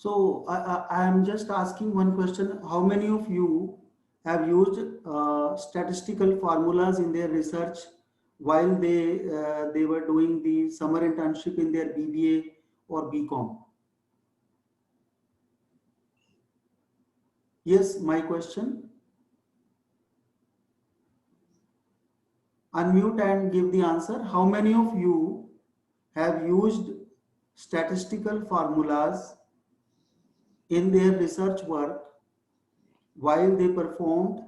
So I am just asking one question. How many of you have used statistical formulas in their research while they were doing the summer internship in their BBA or BCom? Yes, my question. Unmute and give the answer. How many of you have used statistical formulas in their research work while they performed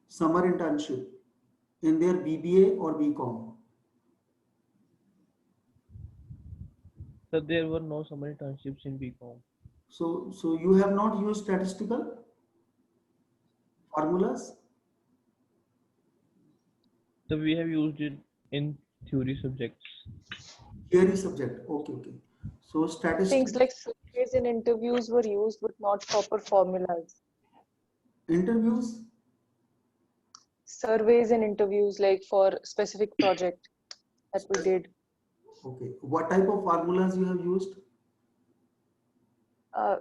summer internship in their BBA or BCom? So there were no summer internships in BCom. So you have not used statistical formulas? So we have used it in theory subjects. Theory subject. Okay, okay. So Things statistics like surveys and interviews were used, but not proper formulas. interviews. Surveys and interviews, like for specific project that we did. Okay. What type of formulas you have used?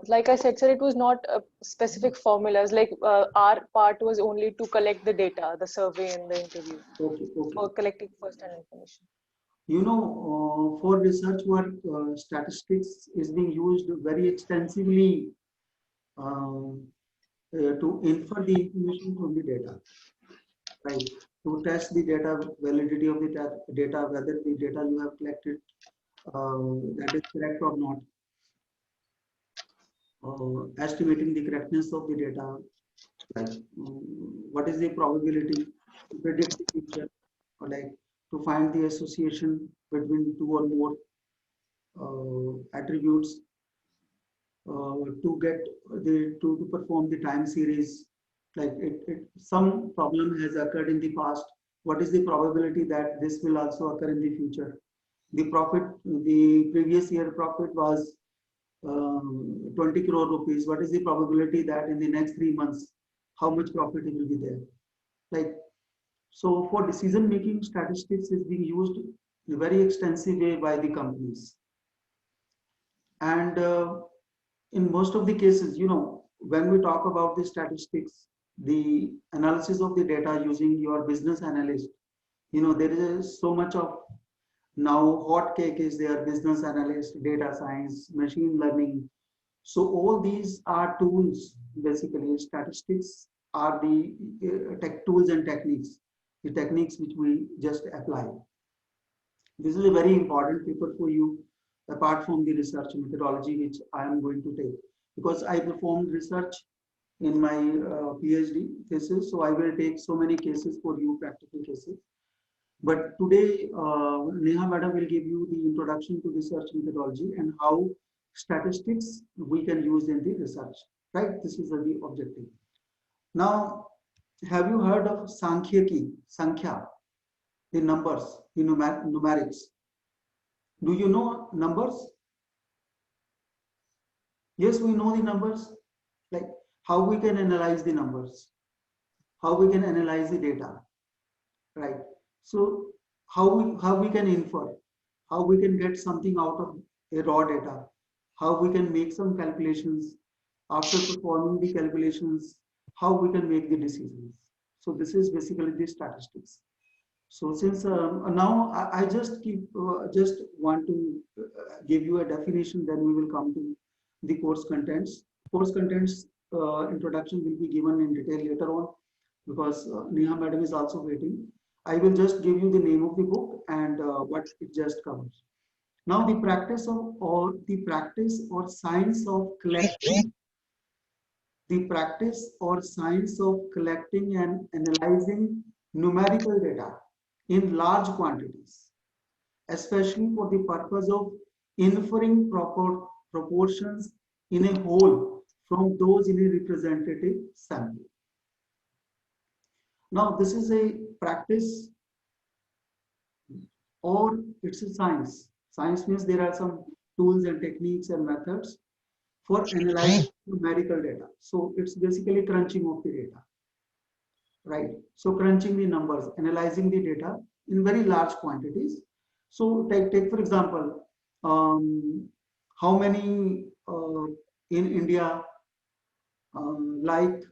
Like I said, sir, it was not specific formulas. Like our part was only to collect the data, the survey and the interview, Okay, okay. for collecting first-hand information. You know, for research work, statistics is being used very extensively to infer the information from the data, right? To test the data, validity of the data, whether the data you have collected that is correct or not, estimating the correctness of the data, like what is the probability to predict the future, or like to find the association between two or more attributes, to get to perform the time series, like some problem has occurred in the past, what is the probability that this will also occur in the future? The profit, the previous year profit was 20 crore rupees. What is the probability that in the next 3 months, how much profit will be there? Like, so for decision making, statistics is being used in a very extensive way by the companies. And in most of the cases, you know, when we talk about the statistics, the analysis of the data using your business analyst, you know, there is so much of now hot cake is there, business analyst, data science, machine learning. So all these are tools, basically statistics are the tech tools and techniques, the techniques which we just apply. This is a very important paper for you, apart from the research methodology which I am going to take, because I performed research in my PhD thesis, so I will take so many cases for you, practical cases. But today, Neha madam will give you the introduction to research methodology and how statistics we can use in the research, right? This is the objective. Now, have you heard of Sankhya, the numbers, the numerics? Do you know numbers? Yes, we know the numbers, like how we can analyze the numbers, how we can analyze the data, right? So how we can infer, how we can get something out of a raw data, how we can make some calculations, after performing the calculations, how we can make the decisions. So this is basically the statistics. So since now I just want to give you a definition, then we will come to the course contents. Course contents introduction will be given in detail later on, because Neha madam is also waiting. I will just give you the name of the book and what it just covers. Now the practice or science of collecting, the practice or science of collecting and analyzing numerical data in large quantities, especially for the purpose of inferring proper proportions in a whole from those in a representative sample. Now, this is a practice or it's a science. Science means there are some tools and techniques and methods for analyzing numerical data. So it's basically crunching of the data, right? So crunching the numbers, analyzing the data in very large quantities. So take for example, how many in India, like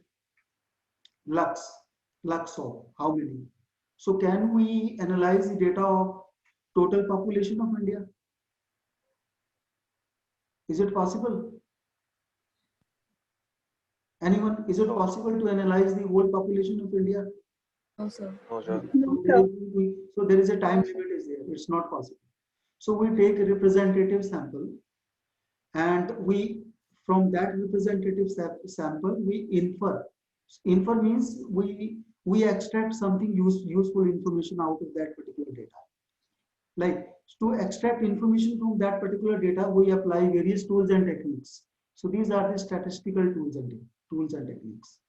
Lux soap, how many? So can we analyze the data of total population of India? Is it possible? Anyone, is it possible to analyze the whole population of India? No, sir. No, sir. So there is a time limit is there. It's not possible. So we take a representative sample, and from that representative sample, we infer. Infer means we extract something useful information out of that particular data. Like to extract information from that particular data, we apply various tools and techniques. So these are the statistical tools and techniques.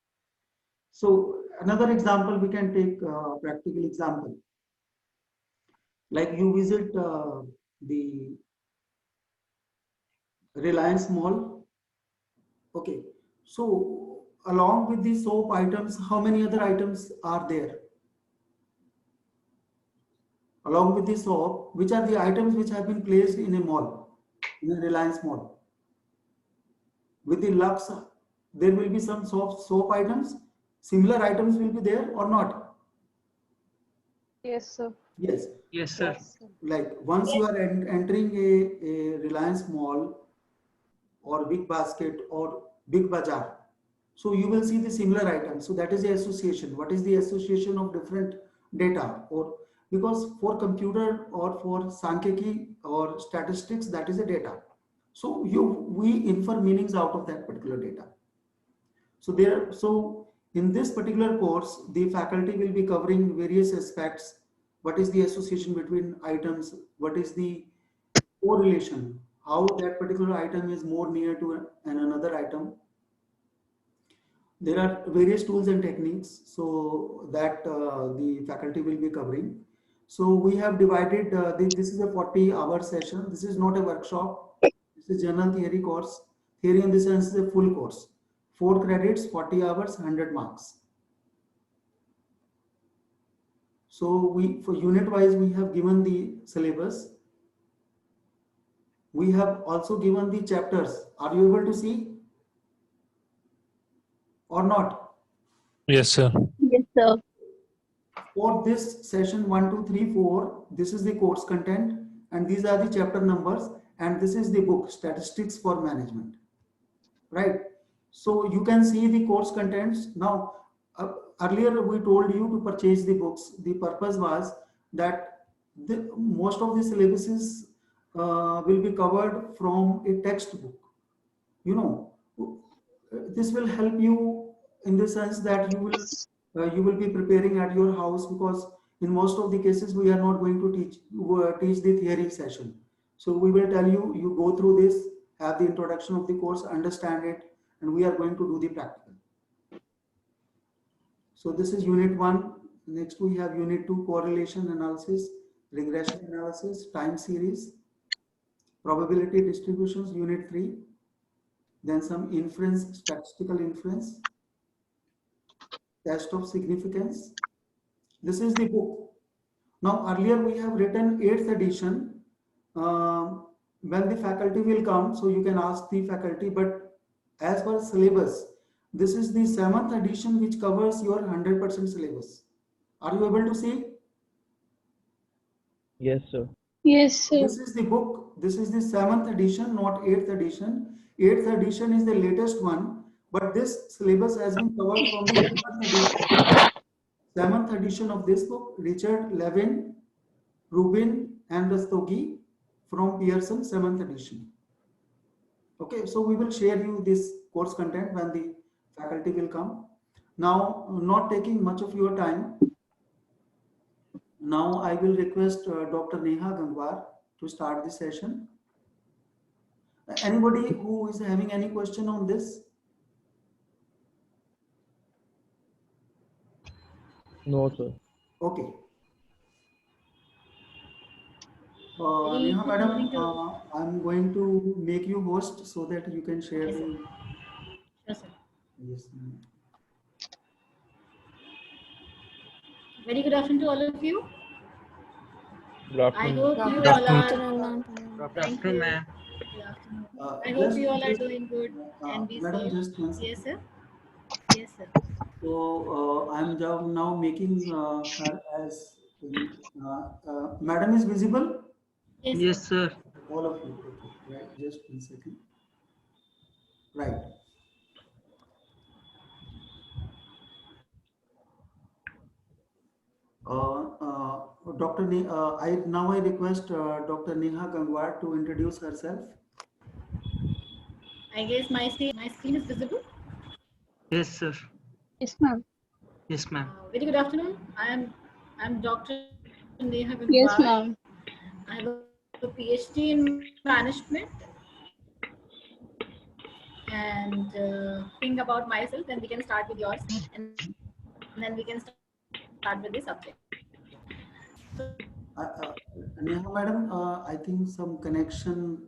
So another example, we can take practical example. Like you visit the Reliance Mall. Okay, so along with the soap items, how many other items are there? Along with the soap, which are the items which have been placed in a mall, in a Reliance Mall? With the Lux, there will be some soap items. Similar items will be there or not? Yes, sir. Yes. Yes, sir. Like once you are entering a Reliance Mall or Big Basket or Big Bazaar, so you will see the similar items. So that is the association. What is the association of different data? Or because for computer or for Sankheki or statistics, that is a data. So we infer meanings out of that particular data. So in this particular course, the faculty will be covering various aspects. What is the association between items? What is the correlation? How that particular item is more near to another item? There are various tools and techniques so that the faculty will be covering. So we have divided, this is a 40-hour session. This is not a workshop. This is general theory course. Theory in the sense is a full course. 4 credits, 40 hours, 100 marks. So for unit wise, we have given the syllabus. We have also given the chapters. Are you able to see or not? Yes, sir. Yes, sir. For this session 1, 2, 3, 4, this is the course content and these are the chapter numbers, and this is the book, Statistics for Management, right? So you can see the course contents. Now, earlier we told you to purchase the books. The purpose was that most of the syllabuses will be covered from a textbook. You know, this will help you in the sense that you will be preparing at your house, because in most of the cases we are not going to teach the theory session. So we will tell you, you go through this, have the introduction of the course, understand it, and we are going to do the practical. So this is unit 1. Next we have unit 2, correlation analysis, regression analysis, time series, probability distributions, unit 3. Then some inference, statistical inference, test of significance. This is the book. Now earlier we have written 8th edition. When the faculty will come, so you can ask the faculty, but as per syllabus, this is the 7th edition which covers your 100% syllabus. Are you able to see? Yes, sir. Yes, sir. This is the book. This is the 7th edition, not 8th edition. 8th edition is the latest one, but this syllabus has been covered from the 7th edition. 7th edition of this book, Richard Levin, Rubin, and Rastogi from Pearson, 7th edition. Okay, so we will share you this course content when the faculty will come. Now, not taking much of your time, now I will request Dr. Neha Gangwar to start the session. Anybody who is having any question on this? No, sir. Okay. Neha madam, I'm going to make you host so that you can share the. Yes, sir. Yes. Very good afternoon to all of you. Good I afternoon. hope you Good all afternoon. are. Good Thank afternoon, you. ma'am. Good afternoon. Uh, I hope you all are just, doing good and be Madam, safe. just one Yes, second. sir. Yes, sir. So I'm now making her as Madam is visible. Yes, sir. Yes, sir. All of you. Okay. Right. Just one second. Right. Dr. I request Dr. Neha Gangwar to introduce herself. I guess my screen is visible. Yes, sir. Yes, ma'am. Yes, ma'am. Very good afternoon. I'm Dr. Neha Yes, Gangwar. ma'am. I have a PhD in management and think about myself. Then we can start with yours, and then we can start with the subject. So, Neha Madam, I think some connection,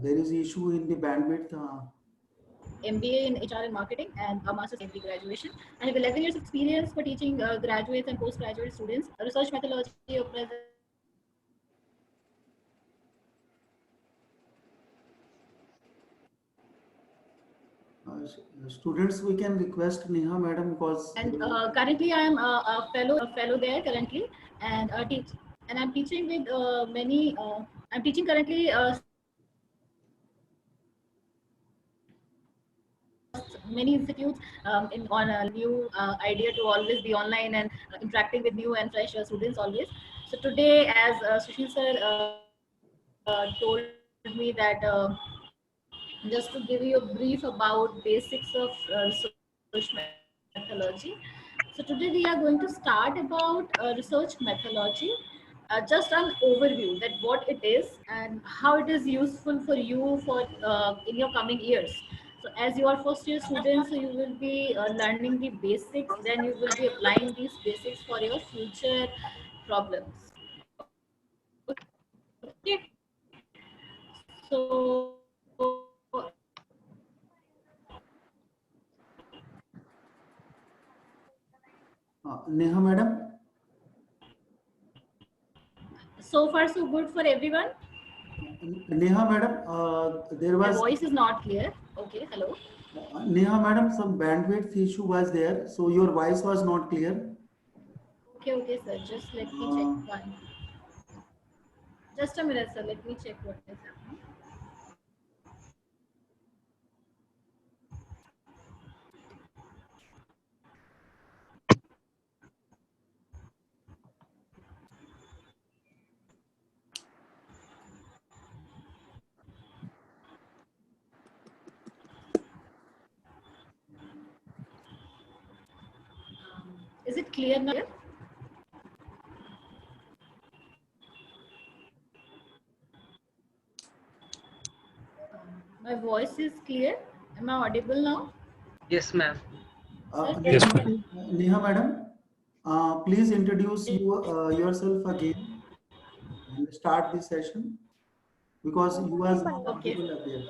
there is issue in the bandwidth. MBA in HR and marketing and a master's in graduation. I have 11 years experience for teaching graduates and postgraduate students research methodology of Students, we can request Neha Madam because and currently I am a fellow there currently and teach and I'm teaching with many I'm teaching currently many institutes in on a new idea to always be online and interacting with new and fresh students always. So today, as Sushil sir told me that just to give you a brief about basics of research methodology. So today we are going to start about research methodology, just an overview that what it is and how it is useful for you for in your coming years. So as you are first year students, so you will be learning the basics, then you will be applying these basics for your future problems. Okay. So Neha Madam. so far so good for everyone. Neha Madam, there My was voice is not clear. Okay, hello. Neha Madam, some bandwidth issue was there, so your voice was not clear. Okay, okay, sir. Just let me check one. Just a minute, sir. Let me check what is happening. Is it clear now? My voice is clear. Am I audible now? Yes, ma'am. Sir, Neha, can you? Neha Madam, please introduce yourself again and start the session because you was not Okay, audible sir. up there.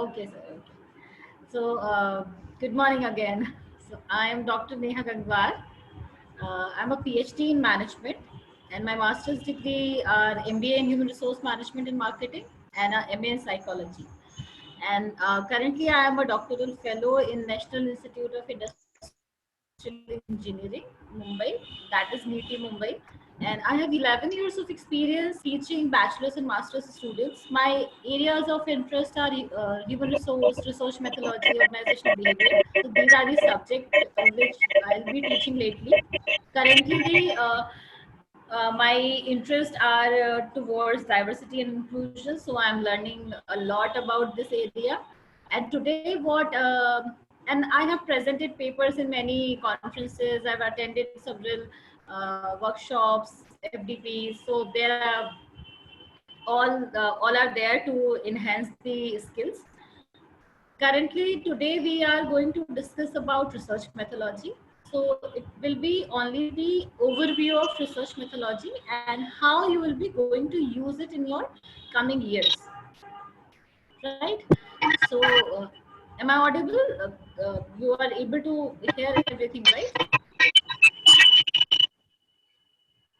Okay. Okay, sir. Okay. So, good morning again. So, I am Dr. Neha Gangwar. I'm a PhD in management, and my master's degree are MBA in Human Resource Management and Marketing and a MA in Psychology. And currently, I am a doctoral fellow in National Institute of Industrial Engineering, Mumbai. That is NITI Mumbai. And I have 11 years of experience teaching bachelor's and master's students. My areas of interest are human resource, research methodology, organizational behavior. So these are the subjects which I'll be teaching lately. Currently, my interests are towards diversity and inclusion, so I'm learning a lot about this area. And today and I have presented papers in many conferences, I've attended several workshops, FDPs, so there are all are there to enhance the skills. Currently, today we are going to discuss about research methodology. So it will be only the overview of research methodology and how you will be going to use it in your coming years. Right? So, am I audible? You are able to hear everything, right?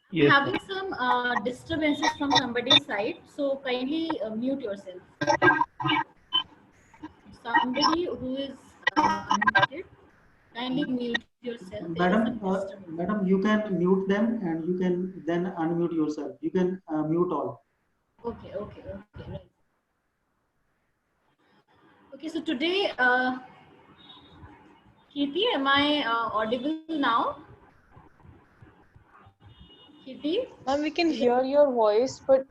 I'm Yes, having some disturbances from somebody's side, so kindly mute yourself. Somebody who is unmuted, kindly mute yourself. There is some disturbance. Madam, you can mute them and you can then unmute yourself. You can mute all. Okay, right. Okay, so today, Kirti, am I audible now? Kirti? Ma'am, we can hear your voice, but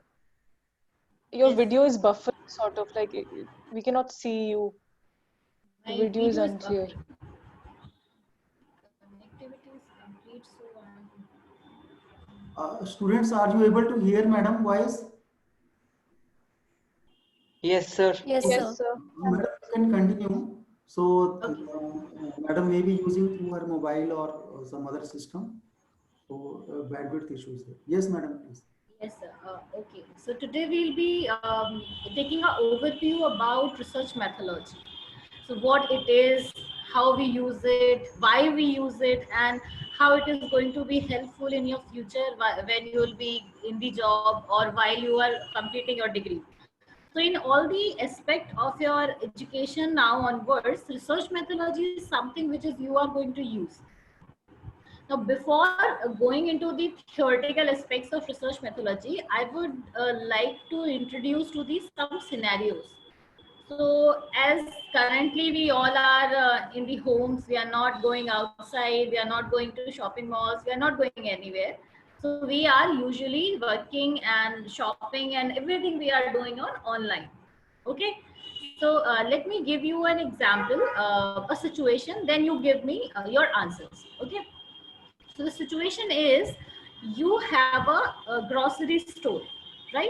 your Yes. video is buffering, sort of like we cannot see you. The My video is video is unclear. buffering. Connectivity is complete, so Students, are you able to hear Madam voice? Yes, sir. Yes, Yes, sir. sir. Madam, you can continue. So, Okay. Madam may be using through her mobile or some other system. So, bandwidth issues here. Yes, Madam, please. Yes, sir. Okay. So today we'll be taking an overview about research methodology. So what it is, how we use it, why we use it, and how it is going to be helpful in your future when you will be in the job or while you are completing your degree. So in all the aspect of your education now onwards, research methodology is something which is you are going to use. Now, before going into the theoretical aspects of research methodology, I would like to introduce to these some scenarios. So, as currently we all are in the homes, we are not going outside, we are not going to shopping malls, we are not going anywhere. So, we are usually working and shopping and everything we are doing on online. Okay. So, let me give you an example, a situation, then you give me your answers. Okay. So the situation is you have a grocery store, right?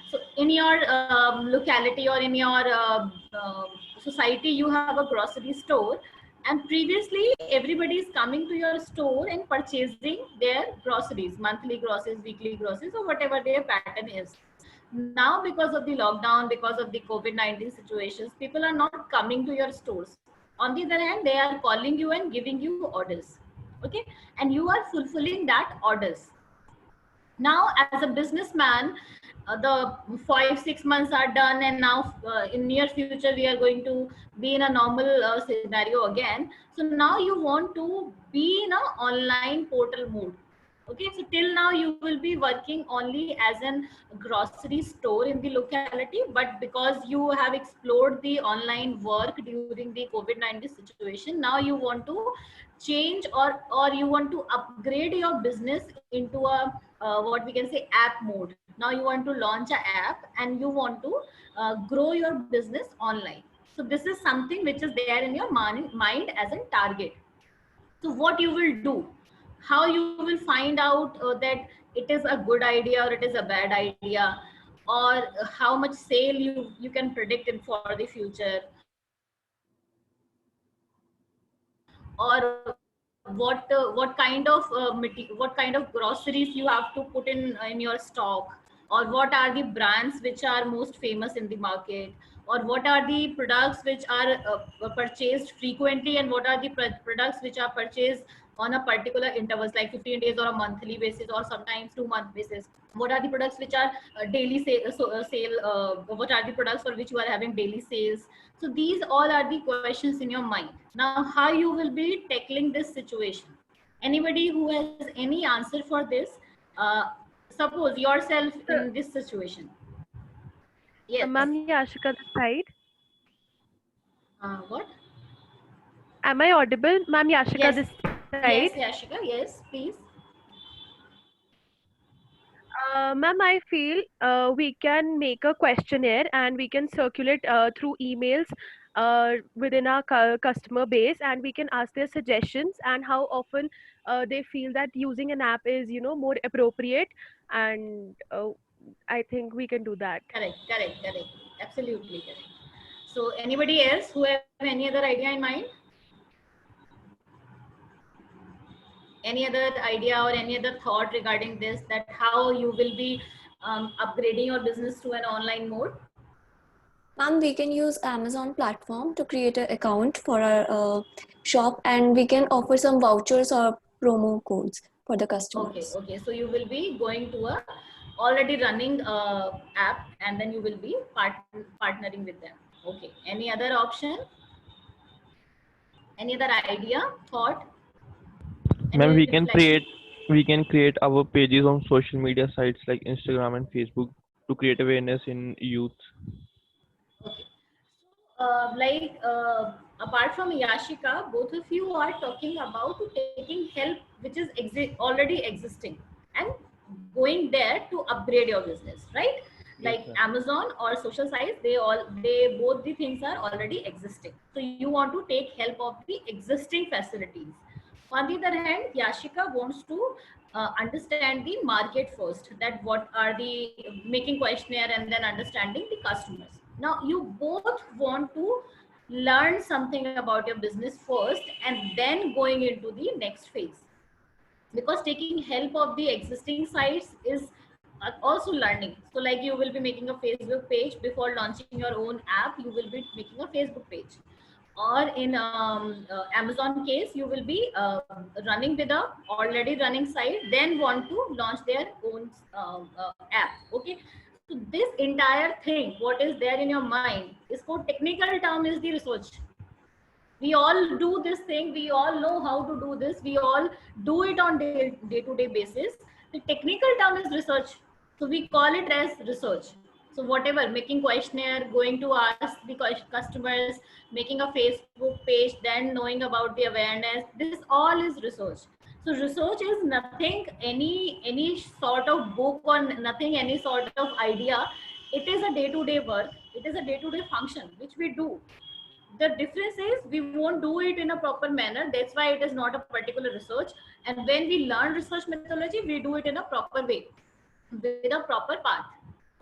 So in your locality or in your society, you have a grocery store, and previously everybody is coming to your store and purchasing their groceries, monthly groceries, weekly groceries, or whatever their pattern is. Now, because of the lockdown, because of the COVID-19 situations, people are not coming to your stores. On the other hand, they are calling you and giving you orders. Okay, and you are fulfilling that orders. Now as a businessman, the 5-6 months are done, and now in near future we are going to be in a normal scenario again. So now you want to be in a online portal mode. Okay, so till now you will be working only as an grocery store in the locality, but because you have explored the online work during the COVID-19 situation, now you want to change, or you want to upgrade your business into a what we can say app mode. Now you want to launch an app and you want to grow your business online. So this is something which is there in your mind as a target. So what you will do, how you will find out that it is a good idea or it is a bad idea, or how much sale you can predict in for the future, or what kind of what kind of groceries you have to put in your stock, or what are the brands which are most famous in the market, or what are the products which are purchased frequently, and what are the products which are purchased on a particular intervals like 15 days or a monthly basis or sometimes 2 month basis. What are the products which are daily sale, what are the products for which you are having daily sales. So these all are the questions in your mind. Now how you will be tackling this situation? Anybody who has any answer for this, uh, suppose yourself in this situation. Yes. Ma'am, Yashika this side. What? Am I audible? Ma'am, Yashika Yes. this Yes, side. Yashika, yes, please. Ma'am, I feel we can make a questionnaire and we can circulate through emails within our customer base, and we can ask their suggestions and how often they feel that using an app is, more appropriate. And I think we can do that. Correct. Absolutely correct. So anybody else who have any other idea in mind? Any other idea or any other thought regarding this, that how you will be upgrading your business to an online mode? Ma'am, we can use Amazon platform to create an account for our shop, and we can offer some vouchers or promo codes for the Okay, customers. okay. So you will be going to a already running app, and then you will be partnering with them. Okay. Any other option? Any other idea, thought? Ma'am, Any we can reflection? create our pages on social media sites like Instagram and Facebook to create awareness in youth. Okay. Apart from Yashika, both of you are talking about taking help which is already existing and going there to upgrade your business, right? Yes, Like ma'am. Amazon or social sites, they both the things are already existing. So you want to take help of the existing facilities. On the other hand, Yashika wants to understand the market first, that what are the making questionnaire and then understanding the customers. Now you both want to learn something about your business first and then going into the next phase, because taking help of the existing sites is also learning. So like you will be making a Facebook page before launching your own app, you will be making a Facebook page. Or in Amazon case, you will be running with a already running site, then want to launch their own app. Okay, so this entire thing, what is there in your mind, is called, technical term is the research. We all do this thing, we all know how to do this, we all do it on day-to-day basis. The technical term is research, so we call it as research. So whatever, making questionnaire, going to ask the customers, making a Facebook page, then knowing about the awareness, this all is research. So research is nothing, any sort of book or nothing, any sort of idea. It is a day-to-day work, it is a day-to-day function which we do. The difference is we won't do it in a proper manner, that's why it is not a particular research. And when we learn research methodology, we do it in a proper way with a proper path.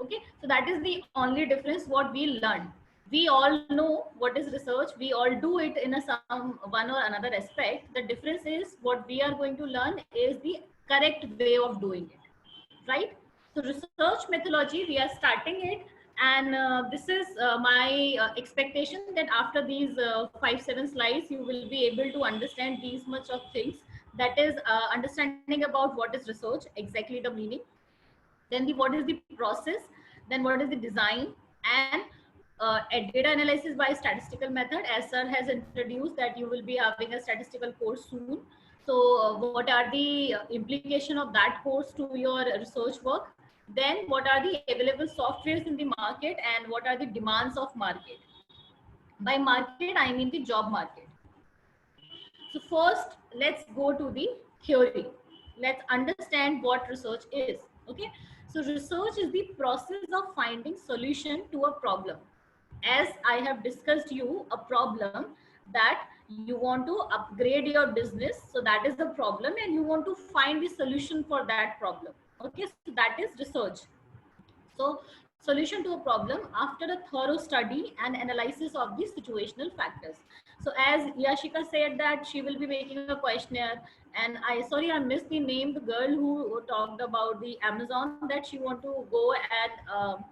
Okay, so that is the only difference what we learn. We all know what is research, we all do it in a some one or another aspect. The difference is what we are going to learn is the correct way of doing it, right? So research methodology, we are starting it, and this is my expectation that after these 5-7 slides, you will be able to understand these much of things. That is understanding about what is research, exactly the meaning, then what is the process, then what is the design, and a data analysis by statistical method, as sir has introduced that you will be having a statistical course soon. So what are the implication of that course to your research work, then what are the available softwares in the market, and what are the demands of market. By market, I mean the job market. So first, let's go to the theory. Let's understand what research is. Okay. So research is the process of finding solution to a problem. As I have discussed you a problem, that you want to upgrade your business. So that is the problem, and you want to find the solution for that problem. Okay. So that is research. So solution to a problem after a thorough study and analysis of the situational factors. So as Yashika said that she will be making a questionnaire, and I missed the name, the girl who talked about the Amazon, that she want to go and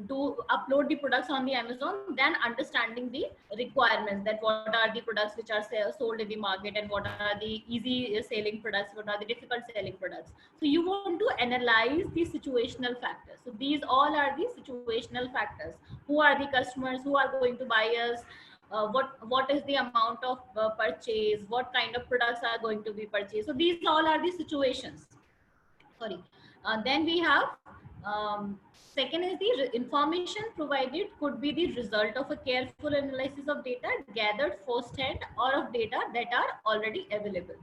do upload the products on the Amazon, then understanding the requirements, that what are the products which are sold in the market, and what are the easy selling products, what are the difficult selling products. So you want to analyze the situational factors. So these all are the situational factors. Who are the customers who are going to buy us? What is the amount of purchase? What kind of products are going to be purchased? So these all are the situations. Sorry. Then we have second is the information provided could be the result of a careful analysis of data gathered firsthand or of data that are already available.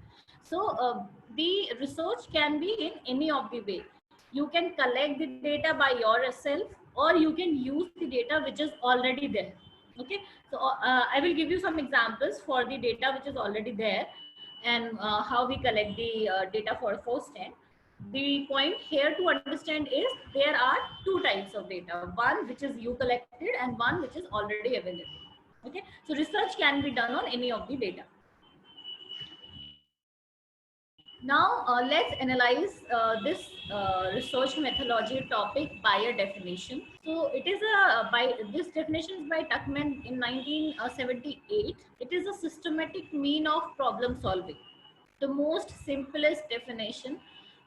So the research can be in any of the way. You can collect the data by yourself, or you can use the data which is already there. Okay, so I will give you some examples for the data which is already there, and how we collect the data for firsthand. The point here to understand is there are two types of data, one which is you collected and one which is already available. Okay, so research can be done on any of the data. Now let's analyze this research methodology topic by a definition. So it is this definition is by Tuckman in 1978. It is a systematic mean of problem solving. the most simplest definition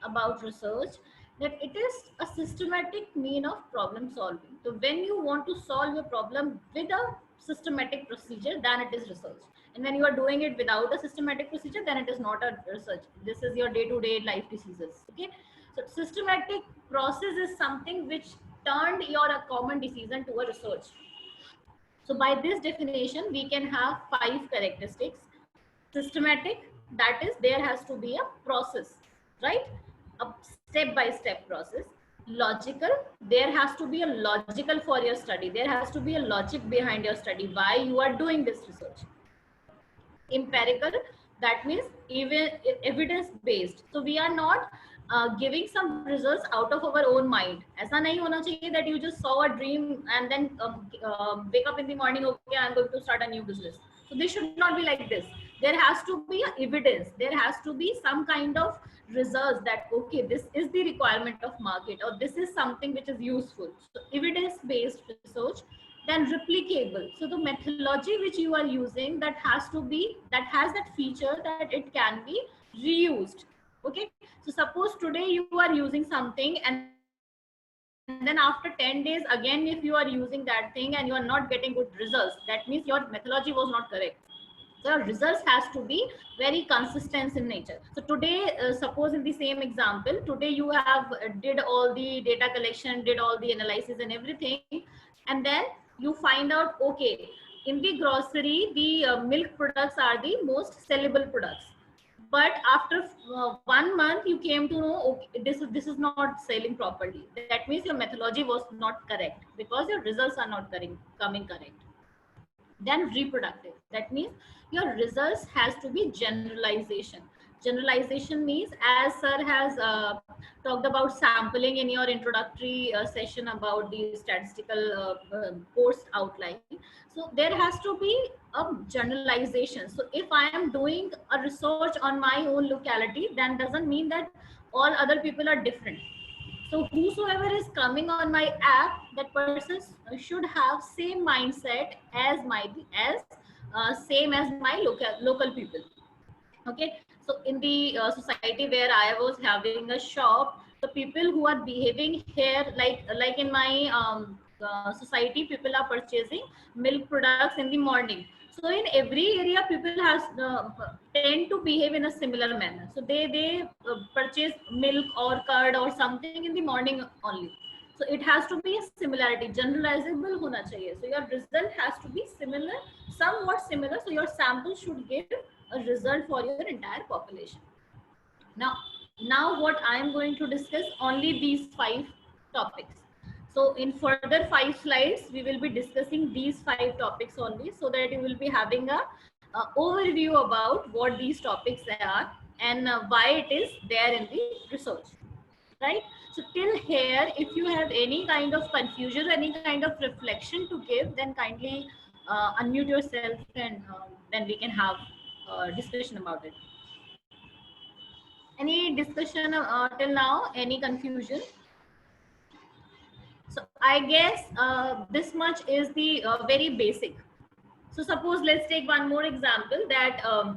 about research, that it is a systematic mean of problem solving. So when you want to solve a problem with a systematic procedure, then it is research. And when you are doing it without a systematic procedure, then it is not a research. This is your day-to-day life decisions. Okay, so systematic process is something which turned your common decision to a research. So by this definition, we can have 5 characteristics. Systematic, that is, there has to be a process, right? A step-by-step process. Logical, there has to be a logical for your study. There has to be a logic behind your study, why you are doing this research. Empirical, that means even evidence-based. So we are not giving some results out of our own mind. ऐसा नहीं होना चाहिए that you just saw a dream and then wake up in the morning, okay, I'm going to start a new business. So this should not be like this. There has to be evidence. There has to be some kind of results that, okay, this is the requirement of market, or this is something which is useful. So evidence-based research. Then replicable. So the methodology which you are using, that has to be, that has that feature that it can be reused. Okay. So suppose today you are using something, and then after 10 days again, if you are using that thing and you are not getting good results, that means your methodology was not correct. The results has to be very consistent in nature. So today, suppose in the same example, today you have did all the data collection, did all the analysis and everything, and then you find out, okay, in the grocery, the milk products are the most sellable products. But after 1 month, you came to know, okay, this is not selling properly. That means your methodology was not correct, because your results are not coming correct. Then reproductive, that means your results has to be generalization. Generalization means, as sir has talked about sampling in your introductory session about the statistical course outline. So there has to be a generalization. So if I am doing a research on my own locality, then doesn't mean that all other people are different. So whosoever is coming on my app, that person should have same mindset as same as my local people. Okay, so in the society where I was having a shop, the people who are behaving here, like in my society, people are purchasing milk products in the morning. So in every area, people has tend to behave in a similar manner. So they purchase milk or curd or something in the morning only. So it has to be a similarity, generalizable hona chahiye. So your result has to be similar, somewhat similar. So your sample should give a result for your entire population. Now what I am going to discuss, only these 5 topics. So in further 5 slides, we will be discussing these 5 topics only, so that you will be having a overview about what these topics are and why it is there in the research, right? So till here, if you have any kind of confusion, any kind of reflection to give, then kindly unmute yourself, and then we can have discussion about it. Any discussion till now? Any confusion? So I guess this much is the very basic. So suppose let's take one more example, that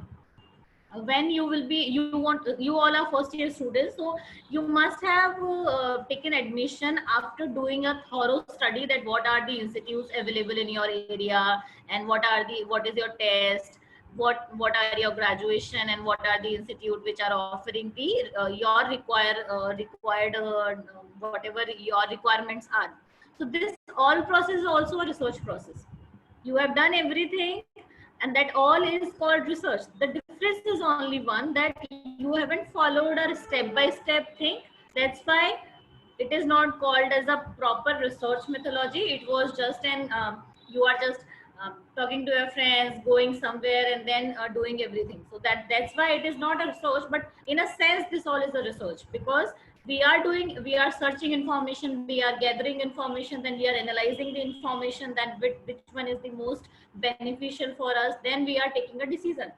when you all are first year students, so you must have taken admission after doing a thorough study, that what are the institutes available in your area, and what is your test, what are your graduation, and what are the institute which are offering the your required whatever your requirements are. So this all process is also a research process. You have done everything, and that all is called research. The difference is only one, that you haven't followed a step-by-step thing. That's why it is not called as a proper research methodology. It was just you are just talking to your friends, going somewhere, and then doing everything. So that's why it is not a research. But in a sense, this all is a research, because we are searching information, we are gathering information, then we are analyzing the information, then which one is the most beneficial for us, then we are taking a decision.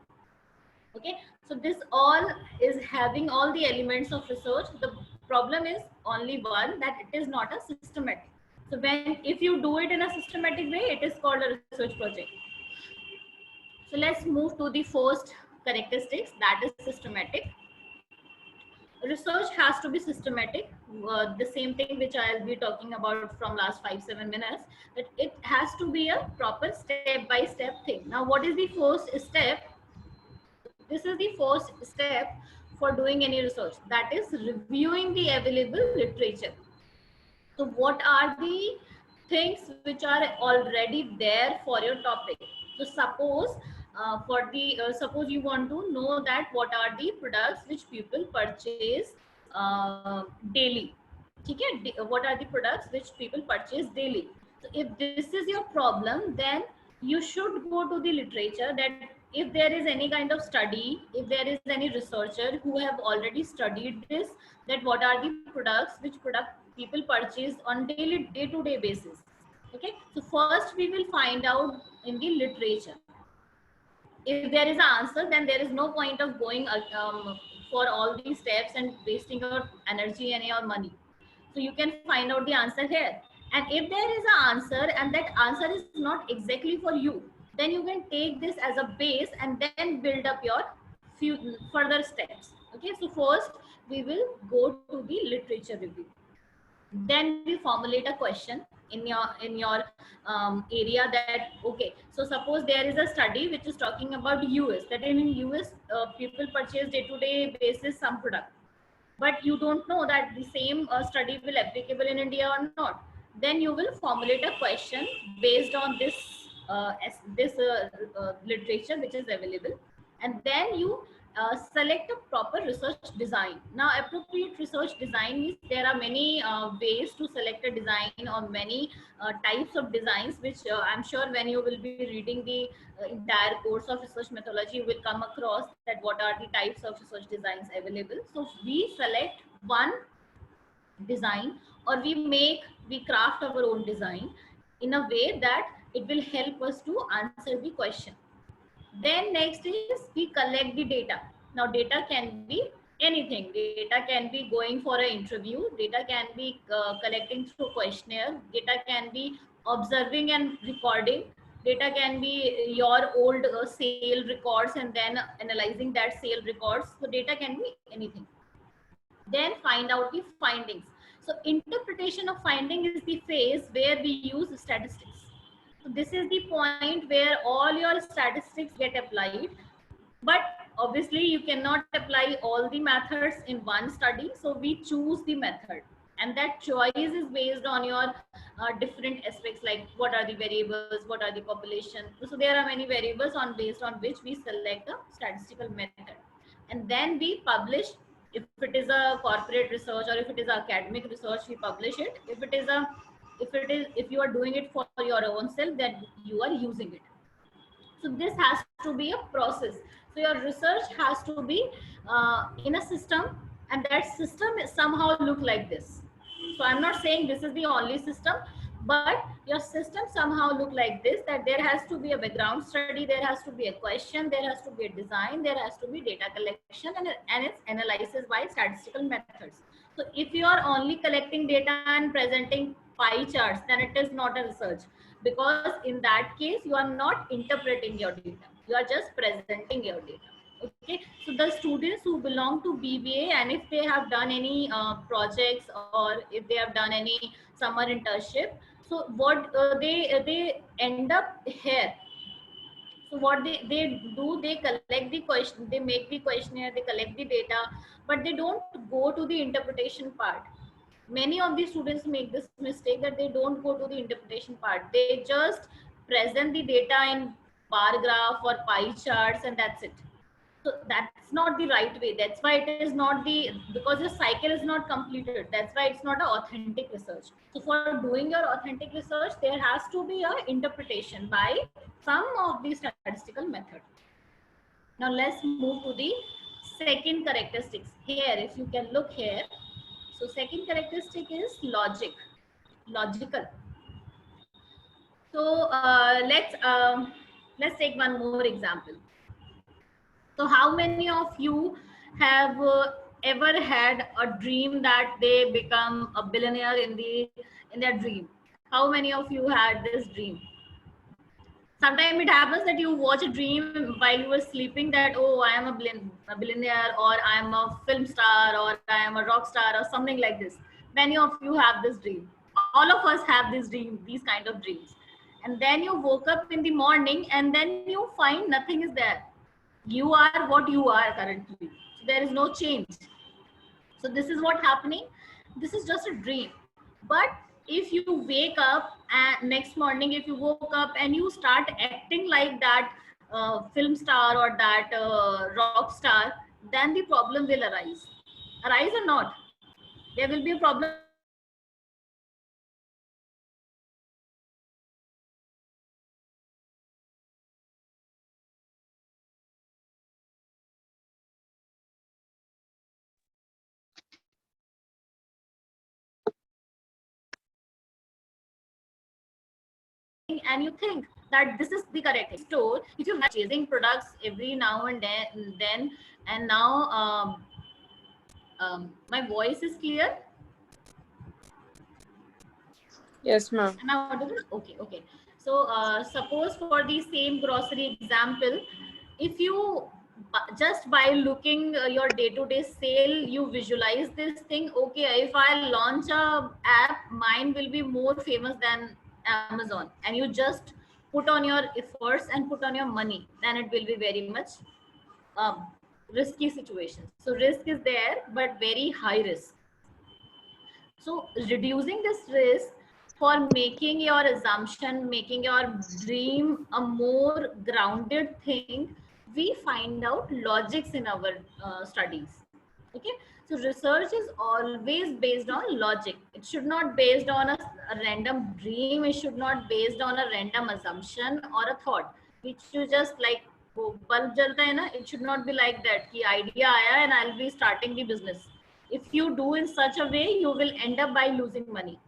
Okay, so this all is having all the elements of research. The problem is only one, that it is not a systematic. So if you do it in a systematic way, it is called a research project. So let's move to the first characteristics, that is systematic. Research has to be systematic. The same thing which I'll be talking about from last 5-7 minutes, that it has to be a proper step-by-step thing. Now, what is the first step? This is the first step for doing any research, that is reviewing the available literature. So what are the things which are already there for your topic? So suppose suppose you want to know that what are the products which people purchase daily. Okay? What are the products which people purchase daily? So if this is your problem, then you should go to the literature, that if there is any kind of study, if there is any researcher who have already studied this, that what are the products which product people purchase on daily day-to-day basis. Okay, so first we will find out in the literature. If there is an answer, then there is no point of going for all these steps and wasting your energy and your money. So you can find out the answer here. And if there is an answer and that answer is not exactly for you, then you can take this as a base and then build up your few further steps. Okay, so first we will go to the literature review. Then we formulate a question in your area, that okay, so suppose there is a study which is talking about US, that in US people purchase day-to-day basis some product, but you don't know that the same study will applicable in India or not. Then you will formulate a question based on this literature which is available, and then you select a proper research design. Now, appropriate research design means there are many ways to select a design, or many types of designs, which I'm sure when you will be reading the entire course of research methodology, you will come across that what are the types of research designs available. So we select one design, or we craft our own design in a way that it will help us to answer the question. Then next is we collect the data. Now data can be anything. Data can be going for an interview. Data can be collecting through questionnaire. Data can be observing and recording. Data can be your old sale records and then analyzing that sale records. So data can be anything. Then find out the findings. So interpretation of finding is the phase where we use statistics. So this is the point where all your statistics get applied, but obviously you cannot apply all the methods in one study. So we choose the method, and that choice is based on your different aspects, like what are the variables, what are the population. So there are many variables based on which we select a statistical method, and then we publish. If it is a corporate research or if it is academic research, we publish it. If you are doing it for your own self, then you are using it. So this has to be a process. So your research has to be in a system, and that system is somehow look like this. So I'm not saying this is the only system, but your system somehow look like this, that there has to be a background study, there has to be a question, there has to be a design, there has to be data collection, and its analysis by statistical methods. So if you are only collecting data and presenting pie charts, then it is not a research, because in that case you are not interpreting your data, you are just presenting your data. Okay, so the students who belong to BBA, and if they have done any projects, or if they have done any summer internship, so what they end up here. So what they do, they collect the question, they make the questionnaire, they collect the data, but they don't go to the interpretation part. Many of the students make this mistake, that they don't go to the interpretation part. They just present the data in bar graph or pie charts, and that's it. So that's not the right way. That's why it is not because the cycle is not completed. That's why it's not an authentic research. So for doing your authentic research, there has to be an interpretation by some of the statistical method. Now let's move to the second characteristics. Here, if you can look here. So second characteristic is logical. So let's take one more example. So how many of you have ever had a dream that they become a billionaire in their dream? How many of you had this dream? Sometimes it happens that you watch a dream while you were sleeping that, oh, I am a billionaire, or I am a film star, or I am a rock star, or something like this. Many of you have this dream. All of us have this dream, these kind of dreams. And then you woke up in the morning and then you find nothing is there. You are what you are currently. So there is no change. So this is what happening. This is just a dream. But if you wake up and next morning, if you woke up and you start acting like that film star or that rock star, then the problem will arise. Arise or not? There will be a problem. And you think that this is the correct store. If you have chasing products every now and then and now my voice is clear. Yes, ma'am. Am I audible? Okay, okay. So suppose for the same grocery example, if you just by looking your day-to-day sale, you visualize this thing. Okay, if I launch a app, mine will be more famous than Amazon, and you just put on your efforts and put on your money, then it will be very much risky situation. So risk is there, but very high risk. So reducing this risk for making your assumption, making your dream a more grounded thing, we find out logics in our studies. Okay, so research is always based on logic. It should not based on a random dream. It should not based on a random assumption or a thought, which you just like bulb jalta hai na. It should not be like that. Ki idea aaya and I'll be starting the business. If you do in such a way, you will end up by losing money.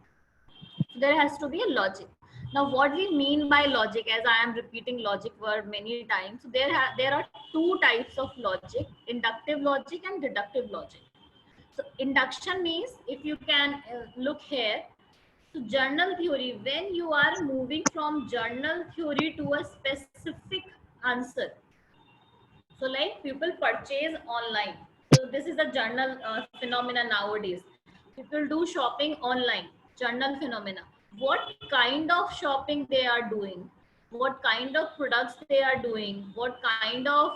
So there has to be a logic. Now, what we mean by logic, as I am repeating logic word many times, so there are two types of logic: inductive logic and deductive logic. So induction means, if you can look here, so journal theory, when you are moving from journal theory to a specific answer. So like people purchase online. So this is a journal phenomena nowadays. People do shopping online, journal phenomena. What kind of shopping they are doing, what kind of products they are doing, what kind of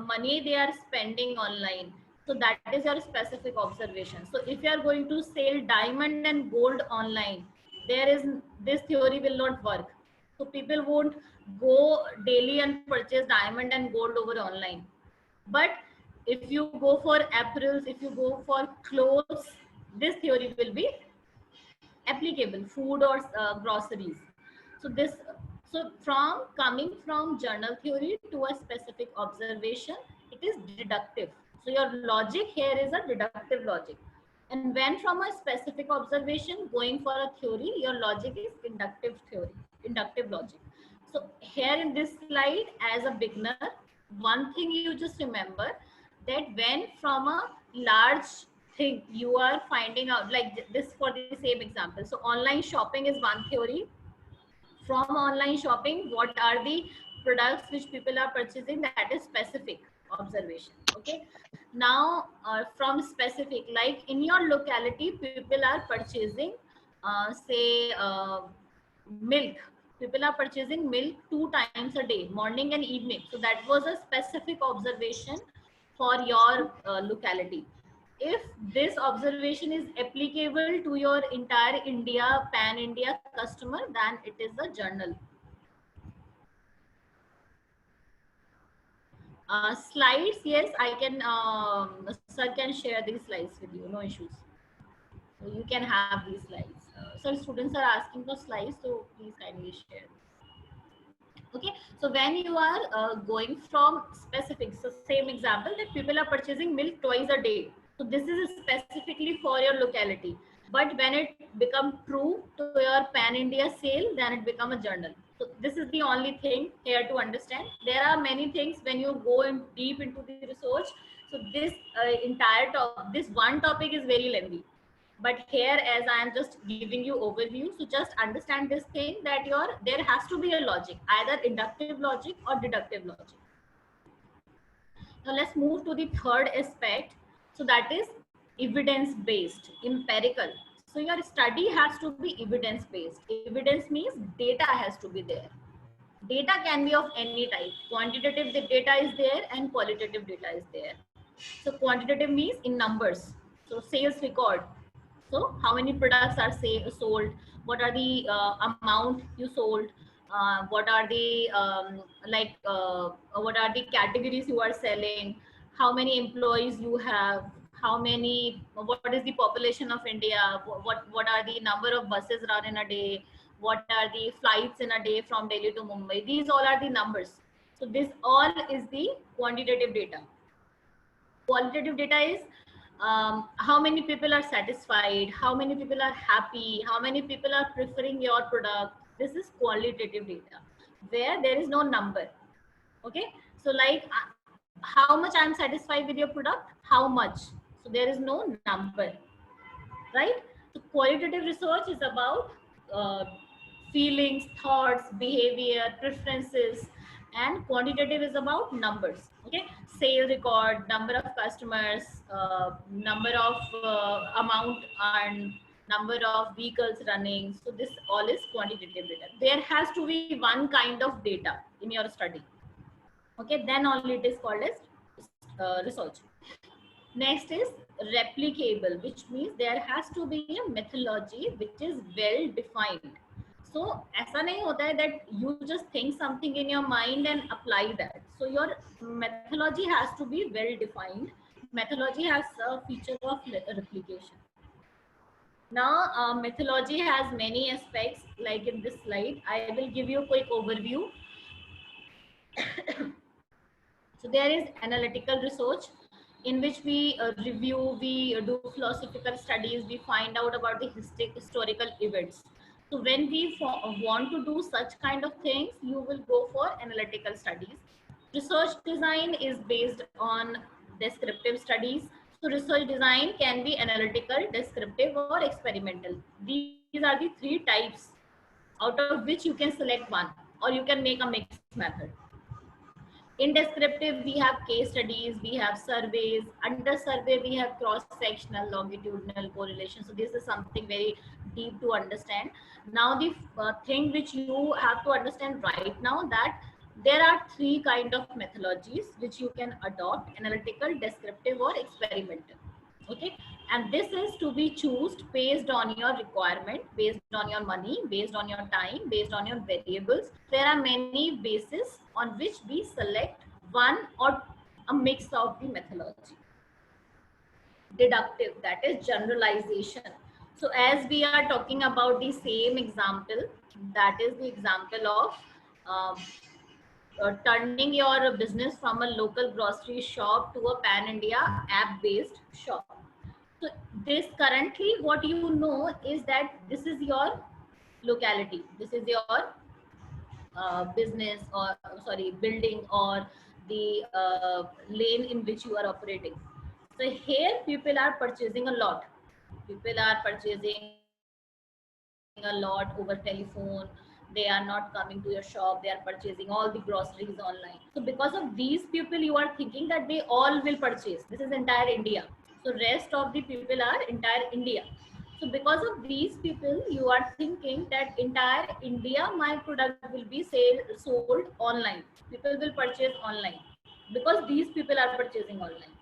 money they are spending online. So that is your specific observation. So if you are going to sell diamond and gold online, there is this theory will not work. So people won't go daily and purchase diamond and gold over online. But if you go for apparels, if you go for clothes, this theory will be applicable, food or groceries. So this, so from coming from journal theory to a specific observation, it is deductive. So your logic here is a deductive logic. And when from a specific observation going for a theory, your logic is inductive theory, inductive logic. So here in this slide, as a beginner, one thing you just remember, that when from a large thing you are finding out, like this for the same example. So online shopping is one theory. From online shopping, what are the products which people are purchasing? That is specific observation. Okay. Now from specific, like in your locality, people are purchasing say milk. People are purchasing milk 2 times a day, morning and evening. So that was a specific observation for your locality. If this observation is applicable to your entire India, pan-India customer, then it is a journal. Slides, yes, I can, sir can share these slides with you, no issues. So you can have these slides. So students are asking for slides, so please kindly share. Okay, so when you are going from specific, so same example that people are purchasing milk twice a day. So this is specifically for your locality. But when it become true to your pan-India sale, then it become a journal. So this is the only thing here to understand. There are many things when you go in deep into the research. So this entire this one topic is very lengthy. But here, as I am just giving you overview, so just understand this thing that there has to be a logic, either inductive logic or deductive logic. Now let's move to the third aspect. So that is evidence based, empirical. So your study has to be evidence based. Evidence means data has to be there. Data can be of any type. Quantitative data is there and qualitative data is there. So quantitative means in numbers. So sales record. So how many products are sold? What are the amount you sold? What are the what are the categories you are selling? How many employees you have? How many? What is the population of India? What are the number of buses run in a day? What are the flights in a day from Delhi to Mumbai? These all are the numbers. So this all is the quantitative data. Qualitative data is how many people are satisfied, how many people are happy, how many people are preferring your product. This is qualitative data where there is no number. Okay, so like how much I'm satisfied with your product, how much, so there is no number, right? So qualitative research is about feelings, thoughts, behavior, preferences, and quantitative is about numbers. Okay, sale record, number of customers, number of amount and number of vehicles running. So this all is quantitative data. There has to be one kind of data in your study. Okay, then only it is called as research. Next is replicable, which means there has to be a methodology which is well defined. So ऐसा नहीं होता है that you just think something in your mind and apply that. So your methodology has to be well defined. Methodology has a feature of replication. Now methodology has many aspects, like in this slide I will give you a quick overview. So there is analytical research, in which we review, we do philosophical studies, we find out about the historical events. So when we want to do such kind of things, you will go for analytical studies. Research design is based on descriptive studies. So research design can be analytical, descriptive, or experimental. These are the three types, out of which you can select one, or you can make a mixed method. In descriptive, we have case studies, we have surveys. Under survey, we have cross-sectional, longitudinal correlation. So this is something very deep to understand. Now, the thing which you have to understand right now, that there are three kind of methodologies which you can adopt: analytical, descriptive, or experimental. Okay, and this is to be chosen based on your requirement, based on your money, based on your time, based on your variables. There are many bases on which we select one or a mix of the methodology. Deductive, that is generalization. So as we are talking about the same example, that is the example of turning your business from a local grocery shop to a pan-India app-based shop. So this currently, what you know is that this is your locality. This is your business, or sorry, building, or the lane in which you are operating. So here people are purchasing a lot. People are purchasing a lot over telephone. They are not coming to your shop. They are purchasing all the groceries online. So because of these people, you are thinking that they all will purchase. This is entire India. So rest of the people are entire India. So because of these people, you are thinking that entire India, my product will be sold online. People will purchase online because these people are purchasing online.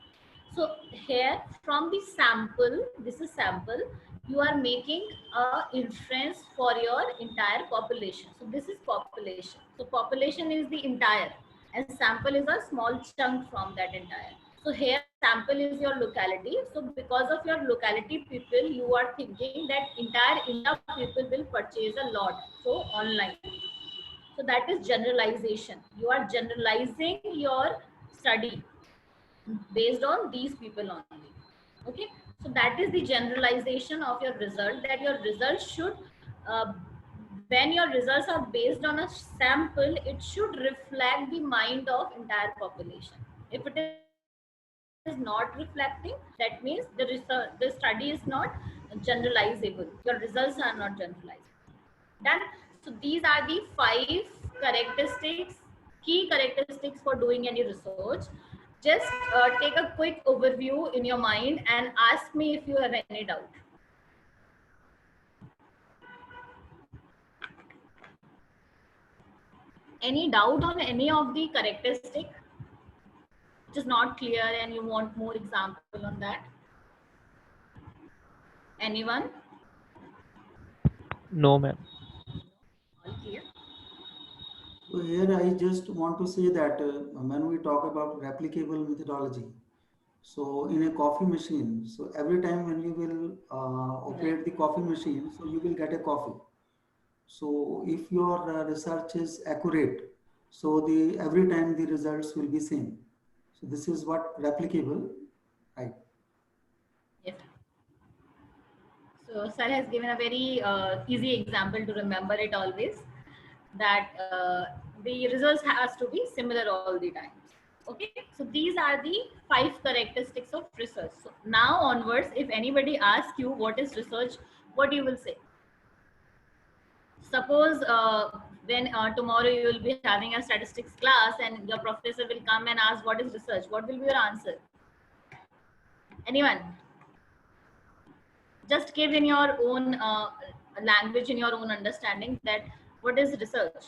So here from the sample, this is sample, you are making a inference for your entire population. So this is population. So population is the entire, and sample is a small chunk from that entire. So here sample is your locality. So because of your locality people, you are thinking that entire India people will purchase a lot. So online. So that is generalization. You are generalizing your study based on these people only. Okay, so that is the generalization of your result, that your results should when your results are based on a sample, it should reflect the mind of entire population. If it is not reflecting, that means the study is not generalizable. Your results are not generalizable. Done. So these are the 5 characteristics, key characteristics for doing any research. Just take a quick overview in your mind and ask me if you have any doubt. Any doubt on any of the characteristic which is not clear and you want more example on that? Anyone? No, ma'am. All clear? So here I just want to say that when we talk about replicable methodology, so in a coffee machine, so every time when you will operate the coffee machine, so you will get a coffee. So if your research is accurate, so the every time the results will be same. So this is what replicable, right? Yes. So sir has given a very easy example to remember it always, that the results has to be similar all the times. Okay, so these are the 5 characteristics of research. So now onwards, if anybody asks you what is research, what you will say? Suppose when tomorrow you will be having a statistics class and your professor will come and ask what is research, what will be your answer? Anyone? Just give in your own language, in your own understanding, that what is research?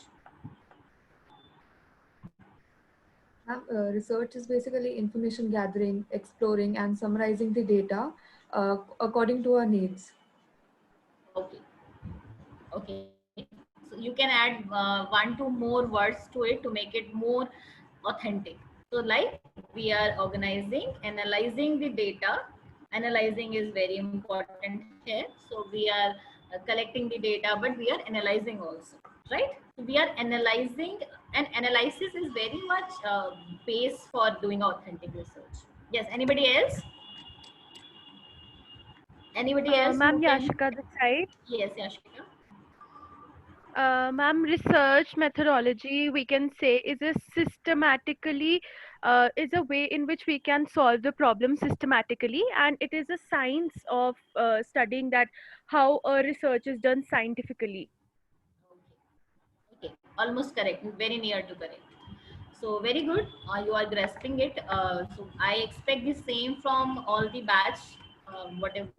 Research is basically information gathering, exploring, and summarizing the data according to our needs. Okay. Okay. So you can add 1-2 more words to it to make it more authentic. So like we are organizing, analyzing the data. Analyzing is very important here. So we are collecting the data, but we are analyzing also, right? We are analyzing, and analysis is very much base for doing authentic research. Yes, anybody else? Anybody else? Ma'am, who can- Yashika this side. Yes, Yashika. Ma'am, research methodology, we can say, is a systematically is a way in which we can solve the problem systematically, and it is a science of studying that how research is done scientifically. Okay, almost correct, very near to correct. So very good, you are grasping it. So I expect the same from all the batch, whatever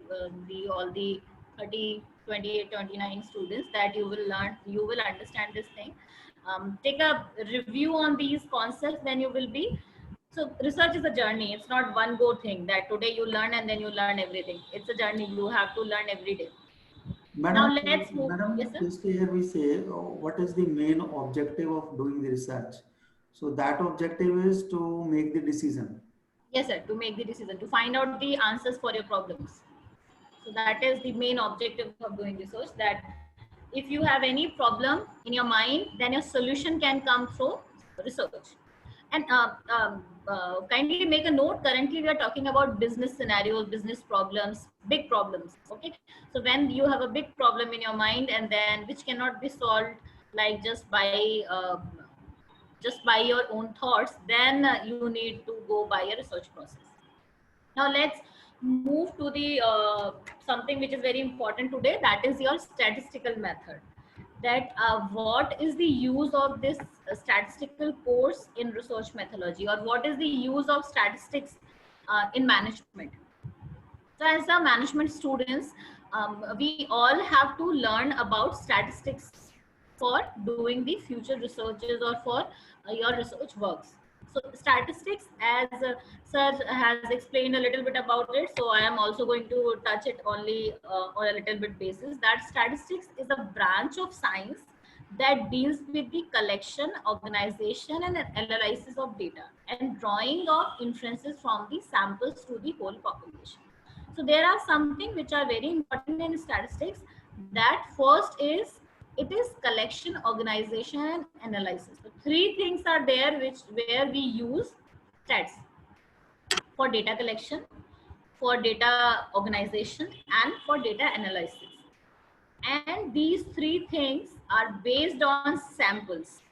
all the 30, 28, 29 students, that you will learn, you will understand this thing. Take a review on these concepts, then you will be. So research is a journey. It's not one go thing that today you learn and then you learn everything. It's a journey. You have to learn every day. Now Madam, let's move. Madam, Yes, sir. just here we say what is the main objective of doing the research? So that objective is to make the decision. Yes, sir. To make the decision, to find out the answers for your problems. So that is the main objective of doing research. That if you have any problem in your mind, then your solution can come through research. And kindly make a note. Currently, we are talking about business scenarios, business problems, big problems. Okay. So when you have a big problem in your mind, and then which cannot be solved like just by your own thoughts, then you need to go by a research process. Now let's move to the something which is very important today, that is your statistical method. That what is the use of this statistical course in research methodology, or what is the use of statistics in management? So as a management students, we all have to learn about statistics for doing the future researches or for your research works. So statistics, as sir has explained a little bit about it, so I am also going to touch it only on a little bit basis, that statistics is a branch of science that deals with the collection, organization, and analysis of data and drawing of inferences from the samples to the whole population. So there are something which are very important in statistics. That first is, it is collection, organization, and analysis. So 3 things are there where we use stats: for data collection, for data organization, and for data analysis. And these 3 things are based on samples.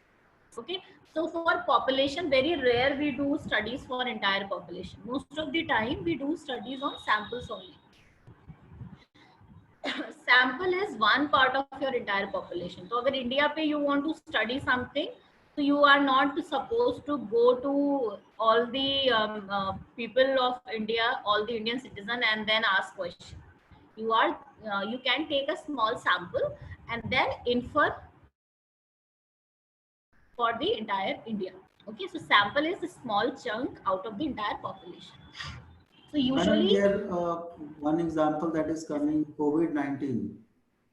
Okay, so for population, very rare we do studies for entire population. Most of the time we do studies on samples only. sample is one part of your entire population. So अगर India पे you want to study something, so you are not supposed to go to all the people of India, all the Indian citizen, and then ask question. You are you can take a small sample and then infer for the entire India. Okay, so sample is a small chunk out of the entire population. So Madam, usually, here one example that is coming, COVID-19.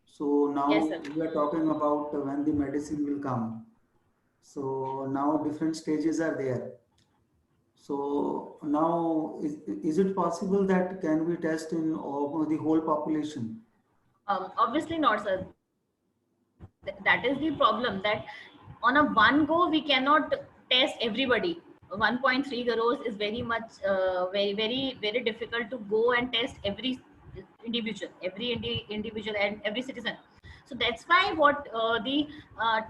So now yes, sir. we are talking about when the medicine will come. So now different stages are there. So now is it possible that can we test in all, the whole population? Obviously not, sir. That is the problem, that on a one go we cannot test everybody. 1.3 crores is very much very difficult to go and test every individual, individual and every citizen. So that's why what the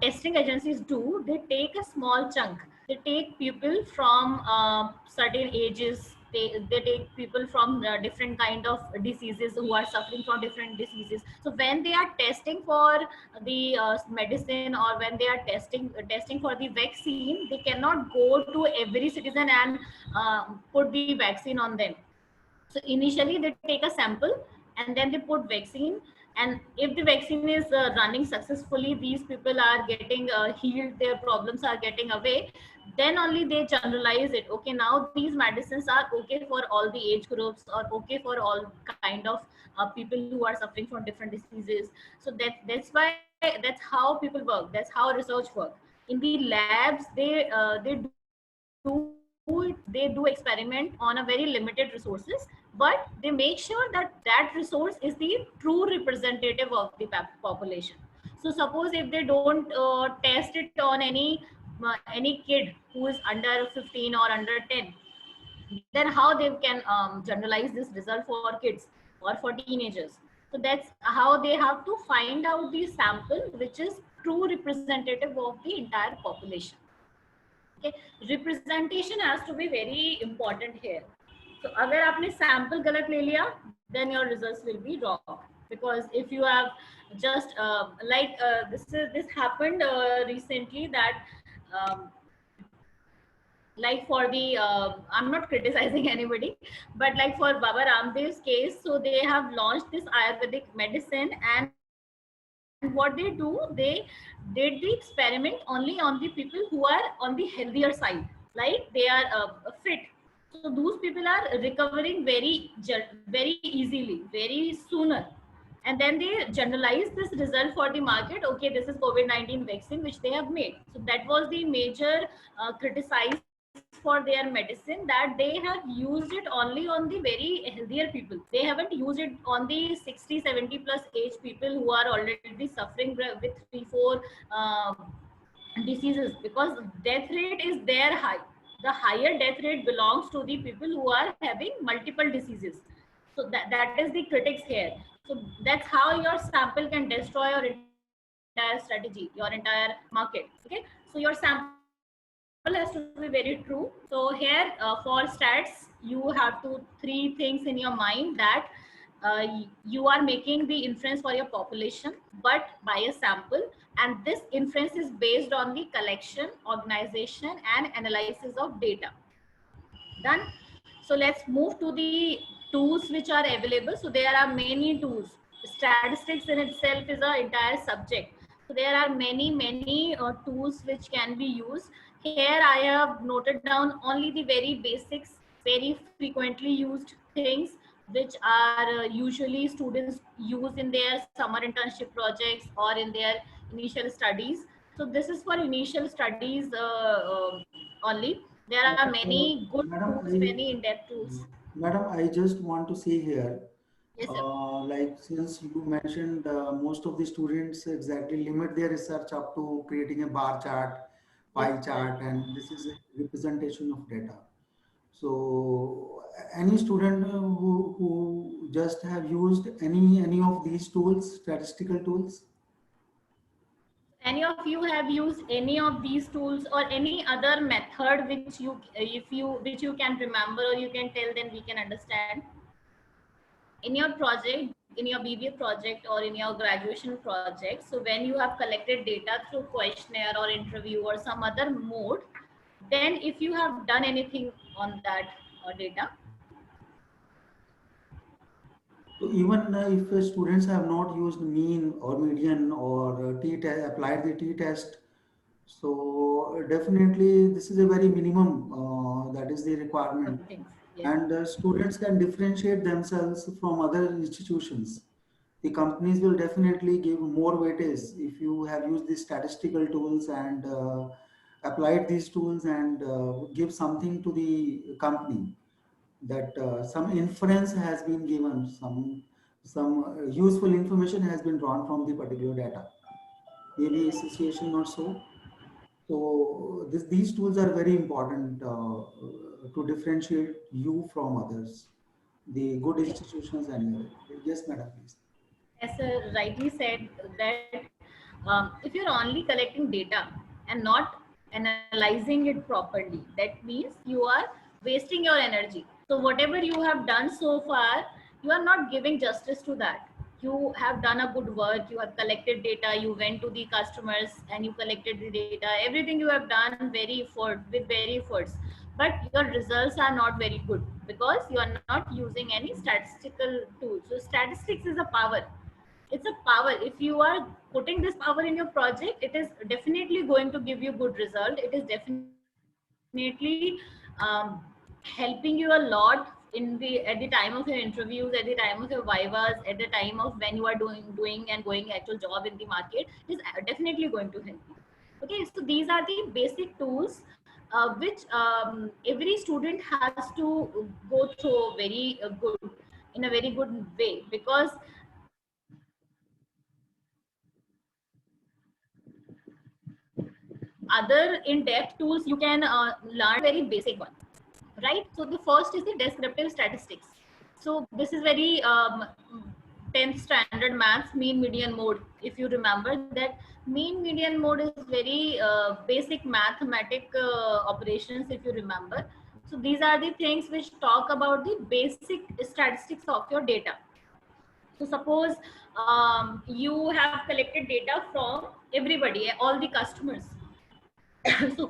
testing agencies do, they take a small chunk. They take people from certain ages, they take people from different kind of diseases, who are suffering from different diseases. So when they are testing for the medicine, or when they are testing for the vaccine, they cannot go to every citizen and put the vaccine on them. So initially they take a sample and then they put vaccine, and if the vaccine is running successfully, these people are getting healed, their problems are getting away, then only they generalize it. Okay, now these medicines are okay for all the age groups, or okay for all kind of people who are suffering from different diseases. So that's why, that's how people work, that's how research work. In the labs, they do experiment on a very limited resources, but they make sure that that resource is the true representative of the population. So suppose if they don't test it on any kid who is under 15 or under 10, then how they can generalize this result for kids or for teenagers? So that's how they have to find out the sample which is true representative of the entire population. Okay, representation has to be very important here. So अगर आपने sample गलत ले लिया, then your results will be wrong. Because if you have just this happened recently, that like for the I'm not criticizing anybody, but like for Baba Ramdev's case, so they have launched this Ayurvedic medicine, and what they do, they did the experiment only on the people who are on the healthier side, like they are fit. So those people are recovering very easily, very sooner. And then they generalize this result for the market. Okay, this is COVID-19 vaccine which they have made. So that was the major criticized for their medicine, that they have used it only on the very healthier people. They haven't used it on the 60-70 plus age people who are already suffering with 3-4 diseases, because death rate is their high. The higher death rate belongs to the people who are having multiple diseases. So that is the critics here. So that's how your sample can destroy your entire strategy, your entire market. Okay, so your sample has to be very true. So here for stats, you have three things in your mind, that you are making the inference for your population, but by a sample, and this inference is based on the collection, organization, and analysis of data. Done. So let's move to the tools which are available. So there are many tools. Statistics in itself is an entire subject. So there are many tools which can be used. Here I have noted down only the very basics, very frequently used things, which are usually students use in their summer internship projects or in their initial studies. So this is for initial studies only. There are many good tools, many in-depth tools. Madam, I just want to see here, Yes, sir. like since you mentioned most of the students exactly limit their research up to creating a bar chart, pie chart, and this is a representation of data. So any student who just have used any of these tools, statistical tools? Any of you have used any of these tools or any other method which which you can remember or you can tell, then we can understand. In your project, in your BBA project or in your graduation project, so when you have collected data through questionnaire or interview or some other mode, then if you have done anything on that data. So even if students have not used mean or median or t-test, applied the t-test, so definitely this is a very minimum, that is the requirement. Things. Yes. And students can differentiate themselves from other institutions. The companies will definitely give more weightage if you have used the statistical tools and applied these tools and give something to the company, that some inference has been given, some useful information has been drawn from the particular data, maybe association or so. So these tools are very important to differentiate you from others, the good institutions and other. Yes, madam, please. As rightly said, that if you're only collecting data and not analyzing it properly, that means you are wasting your energy. So whatever you have done so far, you are not giving justice to that. You have done a good work, you have collected data, you went to the customers and you collected the data, everything you have done with very efforts, but your results are not very good because you are not using any statistical tools. So statistics is a power, it's a power. If you are putting this power in your project, it is definitely going to give you good result. It is definitely helping you a lot in the at the time of your interviews, at the time of your vivas, at the time of when you are doing and going actual job in the market. It is definitely going to help you. Okay, so these are the basic tools which every student has to go through very good, in a very good way, because other in-depth tools you can learn very basic one, right? So the first is the descriptive statistics. So this is very 10th standard maths mean median mode. If you remember that mean median mode is very basic mathematic operations, if you remember. So these are the things which talk about the basic statistics of your data. So suppose you have collected data from everybody, all the customers. So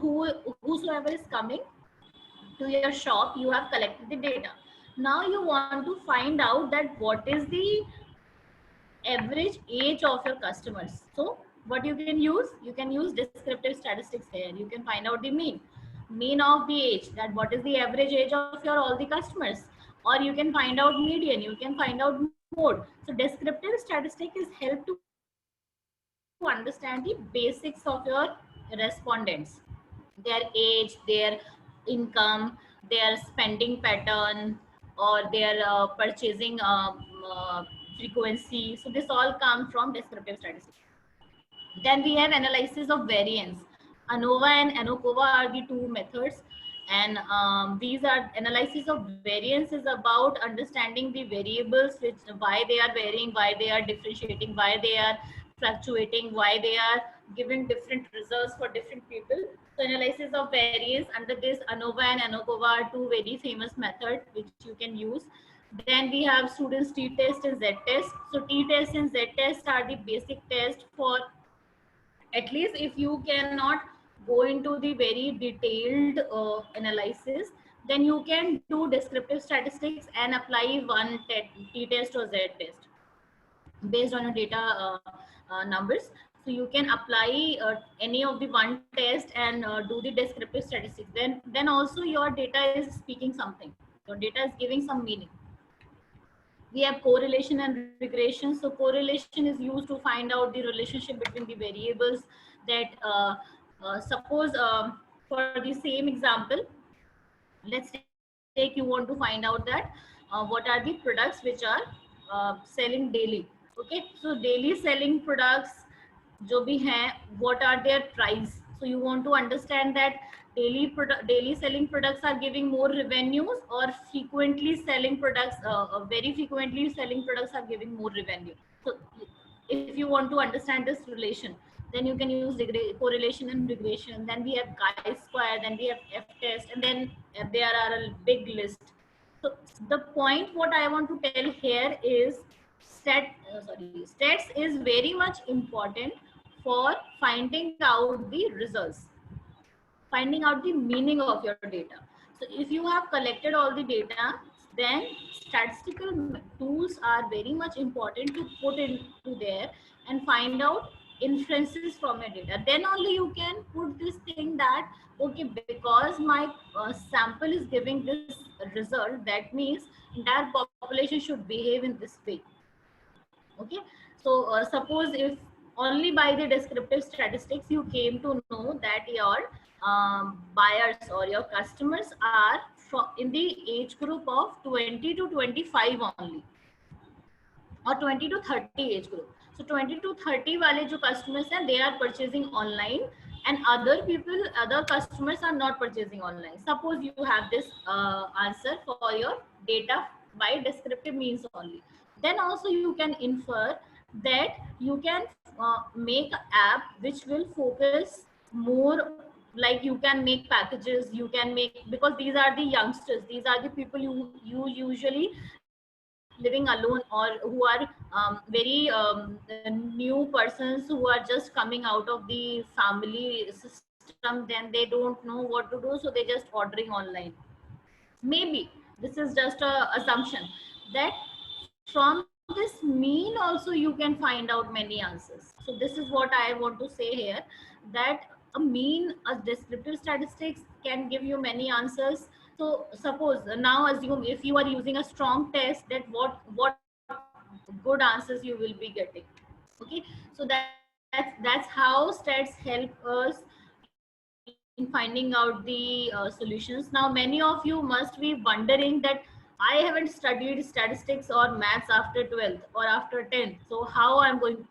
whosoever is coming to your shop, you have collected the data. Now you want to find out that what is the average age of your customers. So what you can use descriptive statistics here. You can find out the mean of the age, that what is the average age of your all the customers, or you can find out median, you can find out mode. So descriptive statistic is help to understand the basics of your respondents, their age, their income, their spending pattern, or their purchasing frequency. So this all comes from descriptive statistics. Then we have analysis of variance. ANOVA and ANOVA are the two methods, and these are analysis of variance is about understanding the variables, which why they are varying, why they are differentiating, why they are fluctuating, why they are giving different results for different people. So analysis of variance under this ANOVA and ANOVA are two very famous methods which you can use. Then we have students t-test and z-test. So t-test and z-test are the basic test for, at least if you cannot go into the very detailed analysis, then you can do descriptive statistics and apply one t-test or z-test based on your data numbers. So you can apply any of the one test and do the descriptive statistics. Then also your data is speaking something. Your data is giving some meaning. We have correlation and regression. So correlation is used to find out the relationship between the variables, that suppose for the same example, let's take you want to find out that what are the products which are selling daily. Okay, so daily selling products जो भी हैं, what are their price. So you want to understand that daily selling products are giving more revenues, or frequently selling products, very frequently selling products are giving more revenue. So if you want to understand this relation, then you can use correlation and regression. Then we have chi-square, then we have f-test, and then there are a big list. So the point what I want to tell here is stats is very much important for finding out the results, finding out the meaning of your data. So if you have collected all the data, then statistical tools are very much important to put into there and find out inferences from your data. Then only you can put this thing that, okay, because my sample is giving this result, that means entire population should behave in this way. Okay, so suppose if only by the descriptive statistics you came to know that your buyers or your customers are in the age group of 20 to 25 only, or 20 to 30 age group. So 20 to 30 wale jo customers hain, they are purchasing online, and other people, other customers are not purchasing online. Suppose you have this answer for your data by descriptive means only. Then also you can infer that you can make an app which will focus more, like you can make packages, you can make, because these are the youngsters, these are the people you usually living alone, or who are very new persons who are just coming out of the family system, then they don't know what to do, so they just ordering online. Maybe this is just a assumption that from this mean also you can find out many answers. So this is what I want to say here, that a mean, a descriptive statistics can give you many answers. So suppose now assume if you are using a strong test, that what good answers you will be getting. Okay, so that's how stats help us in finding out the solutions. Now many of you must be wondering that I haven't studied statistics or maths after 12th or after 10th. So how I'm going to,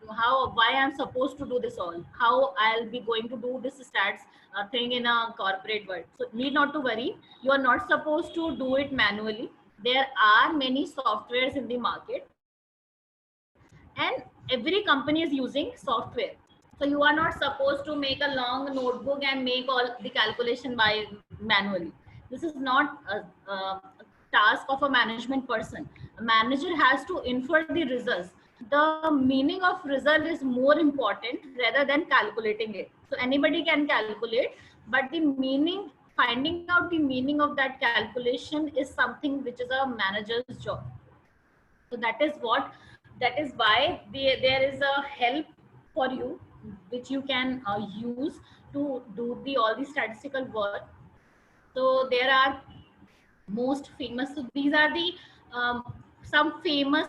why I'm supposed to do this all? How I'll be going to do this stats thing in a corporate world? So need not to worry. You are not supposed to do it manually. There are many softwares in the market, and every company is using software. So you are not supposed to make a long notebook and make all the calculation by manually. This is not a task of a management person. A manager has to infer the results. The meaning of result is more important rather than calculating it. So anybody can calculate, but the meaning, finding out the meaning of that calculation is something which is a manager's job. So that is why there is a help for you which you can use to do all the statistical work. So there are most famous, so these are the some famous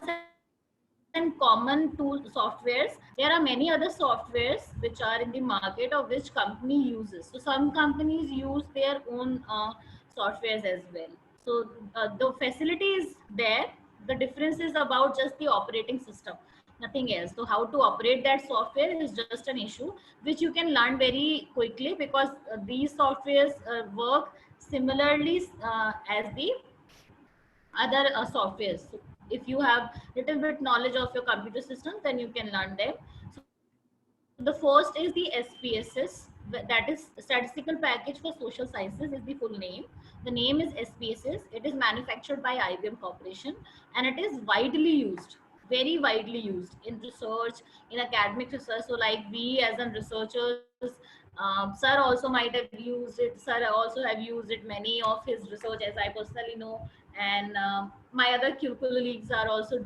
and common tool softwares. There are many other softwares which are in the market, or which company uses. So some companies use their own softwares as well. So the facility is there. The difference is about just the operating system, nothing else. So how to operate that software is just an issue which you can learn very quickly, because these softwares work similarly as the other softwares. So if you have little bit knowledge of your computer system, then you can learn them. So the first is the SPSS, that is Statistical Package for Social Sciences is the full name. The name is SPSS. It is manufactured by IBM Corporation, and it is widely used, very widely used in research, in academic research. So like we as a researchers, sir also might have used it. Sir also have used it, many of his research, as I personally know, and my other colleagues are also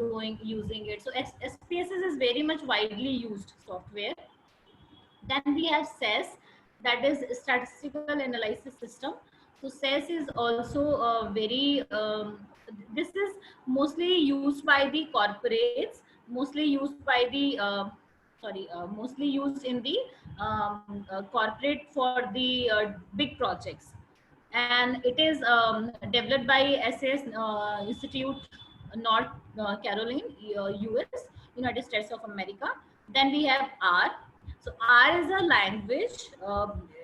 using it. So SPSS is very much widely used software. Then we have SES, that is Statistical Analysis System. So SES is also very, this is mostly used by the corporates, mostly used by the, mostly used in the corporate for the big projects. And it is developed by SAS Institute, North Carolina, US, United States of America. Then we have R. So R is a language.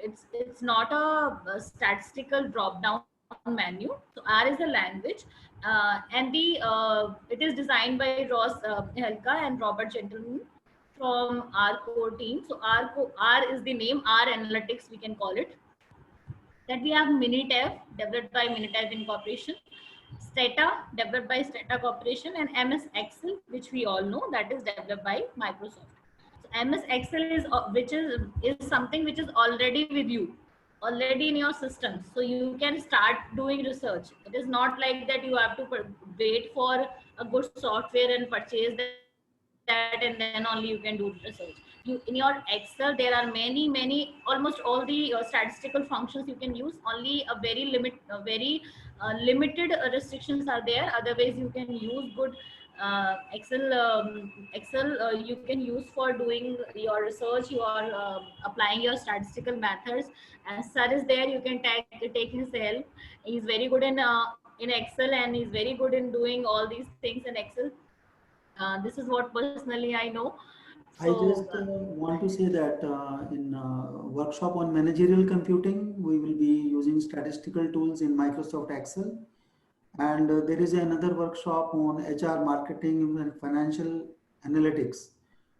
It's not a statistical drop-down menu. So R is a language, and it is designed by Ross Helka and Robert Gentleman from R core team. So R is the name, R Analytics we can call it. That we have Minitab, developed by Minitab Incorporation. Stata, developed by Stata Corporation, and MS Excel, which we all know that is developed by Microsoft. So MS Excel is something which is already with you, already in your systems. So you can start doing research. It is not like that you have to wait for a good software and purchase that and then only you can do research. You in your Excel there are many almost all the statistical functions you can use. Only a very limited restrictions are there. Otherwise you can use good Excel you can use for doing your research. You are applying your statistical methods. And sir is there, you can take his help. He's very good in Excel, and he's very good in doing all these things in Excel. This is what personally I know. I just want to say that in workshop on managerial computing, we will be using statistical tools in Microsoft Excel. And there is another workshop on HR marketing and financial analytics.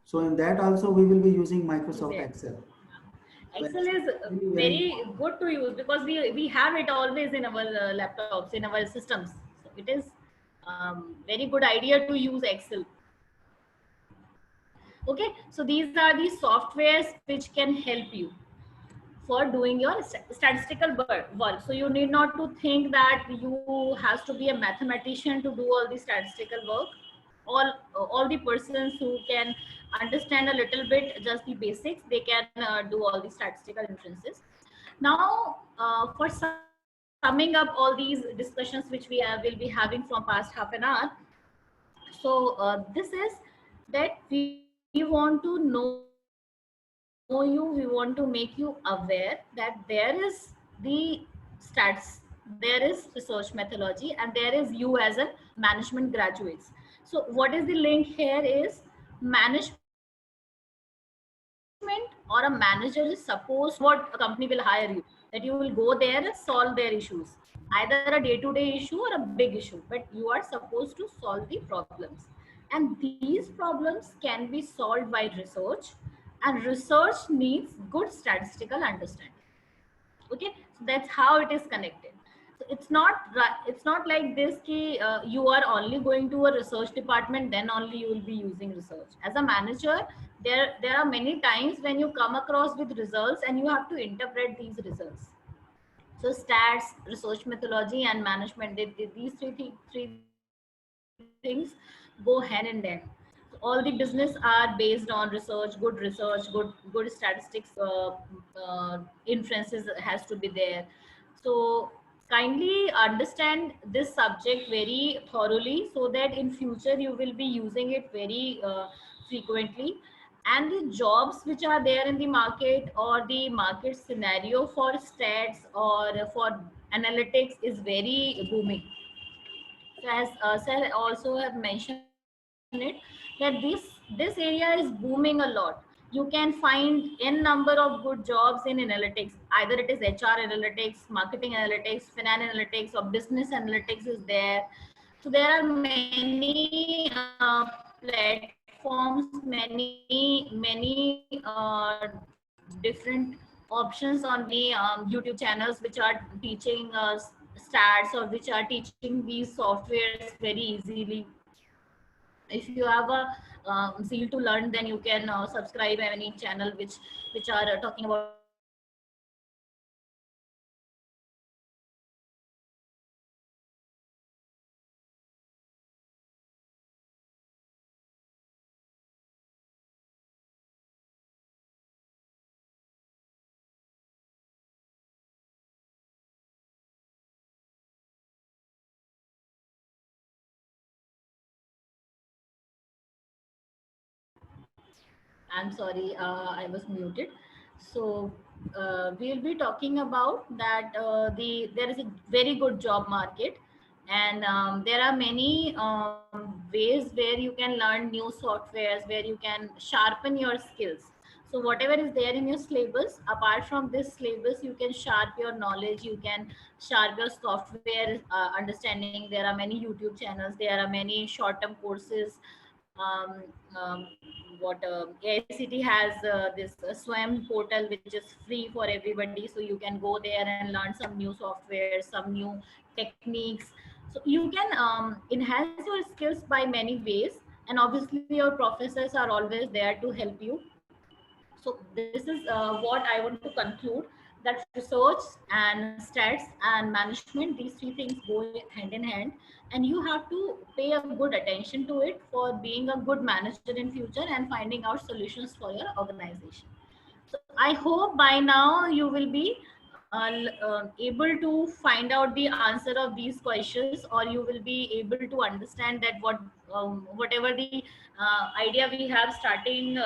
So in that also we will be using Microsoft Yes. Excel. Excel is very good to use because we have it always in our laptops, in our systems. So it is very good idea to use Excel. Okay, so these are the softwares which can help you for doing your statistical work. So you need not to think that you has to be a mathematician to do all the statistical work. All the persons who can understand a little bit just the basics, they can do all the statistical inferences. Now for summing up all these discussions which will be having from past half an hour. So this is that we want to know you, we want to make you aware that there is the stats, there is research methodology, and there is you as a management graduates. So what is the link here is management or a manager is supposed, what a company will hire you, that you will go there and solve their issues, either a day-to-day issue or a big issue, but you are supposed to solve the problems. And these problems can be solved by research, and research needs good statistical understanding. Okay, so that's how it is connected. So it's not like this ki, you are only going to a research department, then only you will be using research. As a manager, there are many times when you come across with results and you have to interpret these results. So stats, research methodology, and management, these three things go hand in hand. All the business are based on research, good statistics, inferences has to be there. So kindly understand this subject very thoroughly so that in future you will be using it very frequently. And the jobs which are there in the market, or the market scenario for stats or for analytics, is very booming. So as sir also have mentioned it, that this area is booming a lot. You can find n number of good jobs in analytics. Either it is HR analytics, marketing analytics, finance analytics, or business analytics is there. So there are many platforms, many different options on the YouTube channels which are teaching us stats, or which are teaching these softwares very easily. If you have a zeal to learn, then you can subscribe any channel which are talking about I'm sorry, I was muted. So we'll be talking about that there is a very good job market, and there are many ways where you can learn new softwares, where you can sharpen your skills. So whatever is there in your syllabus, apart from this syllabus, you can sharp your knowledge, you can sharp your software understanding. There are many YouTube channels, there are many short-term courses. um, um, what AICT has this SWAM portal which is free for everybody, so you can go there and learn some new software, some new techniques. So you can enhance your skills by many ways, and obviously your professors are always there to help you. So this is what I want to conclude, that research and stats and management, these three things go hand in hand, and you have to pay a good attention to it for being a good manager in future and finding out solutions for your organization. So I hope by now you will be able to find out the answer of these questions, or you will be able to understand that whatever the idea we have starting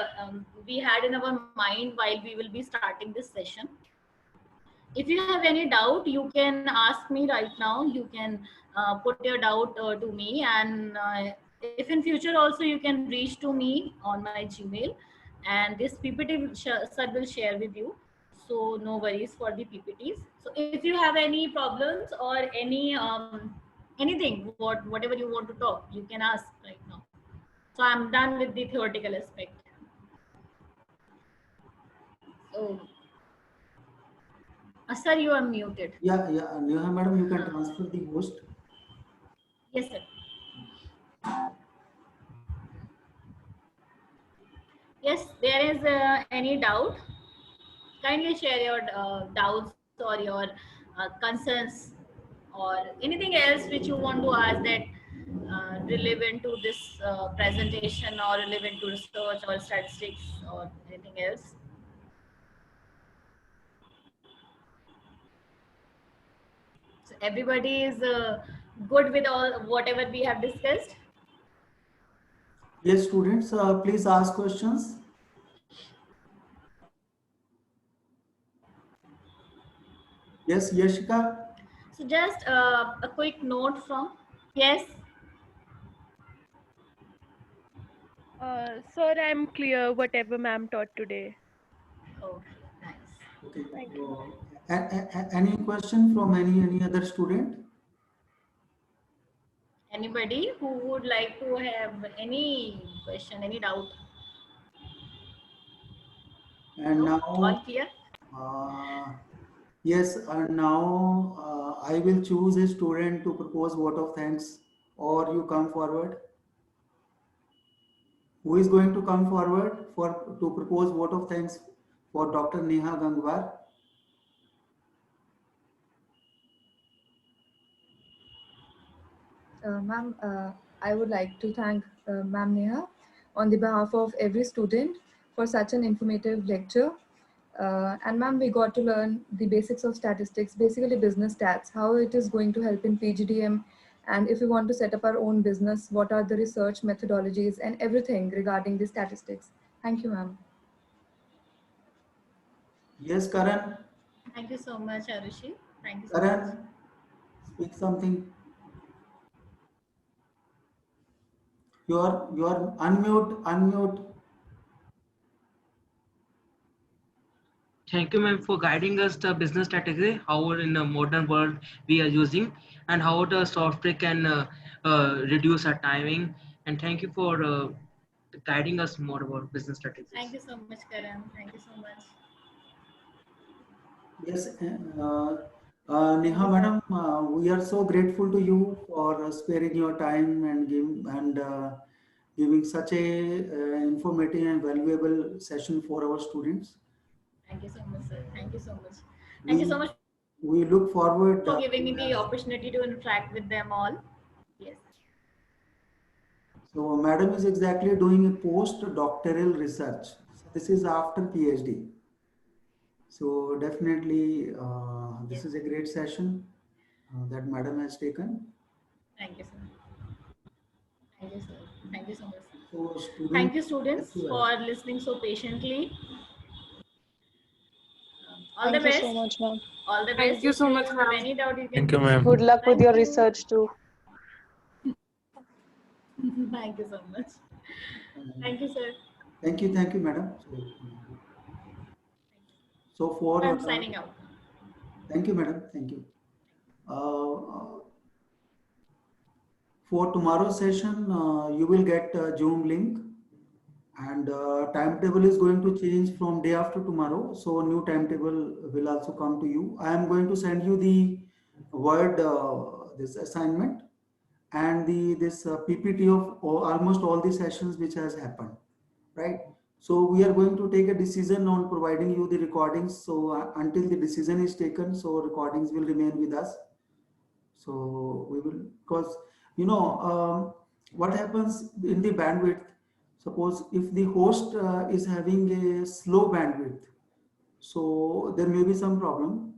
we had in our mind while we will be starting this session. If you have any doubt, you can ask me right now. You can put your doubt to me, and if in future also you can reach to me on my Gmail, and this PPT sir will share with you. So no worries for the PPTs. So if you have any problems or any anything, whatever you want to talk, you can ask right now. So I'm done with the theoretical aspect. So, sir, you are muted. Yeah, Neha madam, you can transfer the host. Yes, sir. Yes, there is any doubt, kindly share your doubts or your concerns or anything else which you want to ask that relevant to this presentation or relevant to research or statistics or anything else. So everybody is good with all whatever we have discussed. Yes, students, please ask questions. Yes, Yashika. So just a quick note from, yes. Sir, I'm clear whatever ma'am taught today. Oh, nice. Okay. Thank you. Any question from any other student? Anybody who would like to have any question, any doubt? And No? now, All clear? yes, and now I will choose a student to propose vote of thanks, or you come forward. Who is going to come forward to propose vote of thanks for Dr. Neha Gangwar? Ma'am, I would like to thank Ma'am Neha on the behalf of every student for such an informative lecture. And ma'am, we got to learn the basics of statistics, basically business stats, how it is going to help in PGDM, and if we want to set up our own business, what are the research methodologies and everything regarding the statistics. Thank you, ma'am. Yes, Karan. Thank you so much, Arushi. Thank you so much. Karan, speak something. You're unmute. Thank you, ma'am, for guiding us the business strategy, how in the modern world we are using, and how the software can reduce our timing. And thank you for guiding us more about business strategies. Thank you so much, Karan. Thank you so much. Yes, Neha madam, we are so grateful to you for sparing your time and giving such a informative and valuable session for our students. Thank you so much, sir. Thank you so much. Thank you so much We look forward for giving me the opportunity to interact with them all. Yes. So madam is exactly doing a post-doctoral research. So this is after PhD. So definitely this is a great session that madam has taken. Thank you, sir. Thank you, sir. Thank you so much. So Thank you, students, for listening so patiently. All the best. Thank you so much, ma'am. All the best. Thank you so much, If you have ma'am. any doubt, you can. Thank you, ma'am. Good luck with Thank your you. research too. Thank you so much. Thank you, sir. Thank you, madam. So for I'm signing out. Thank you, madam. Thank you. For tomorrow's session, you will get a Zoom link, and timetable is going to change from day after tomorrow. So new timetable will also come to you. I am going to send you the Word this assignment and this PPT of almost all the sessions which has happened, right? So we are going to take a decision on providing you the recordings. So until the decision is taken, so recordings will remain with us. So we will, because what happens in the bandwidth, suppose if the host is having a slow bandwidth, so there may be some problem.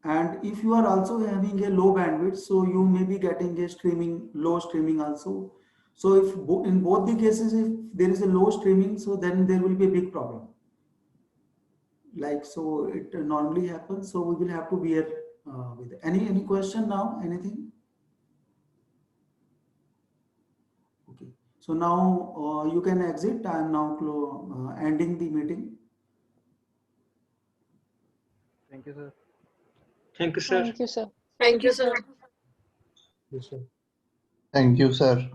And if you are also having a low bandwidth, so you may be getting a low streaming also. So if in both the cases, if there is a low streaming, so then there will be a big problem. Like, so it normally happens. So we will have to bear with it. Any question now? Anything? Okay. So now you can exit. I am now ending the meeting. Thank you, sir. Thank you, sir. Thank you, sir. Thank you, sir. Yes, sir. Thank you, sir.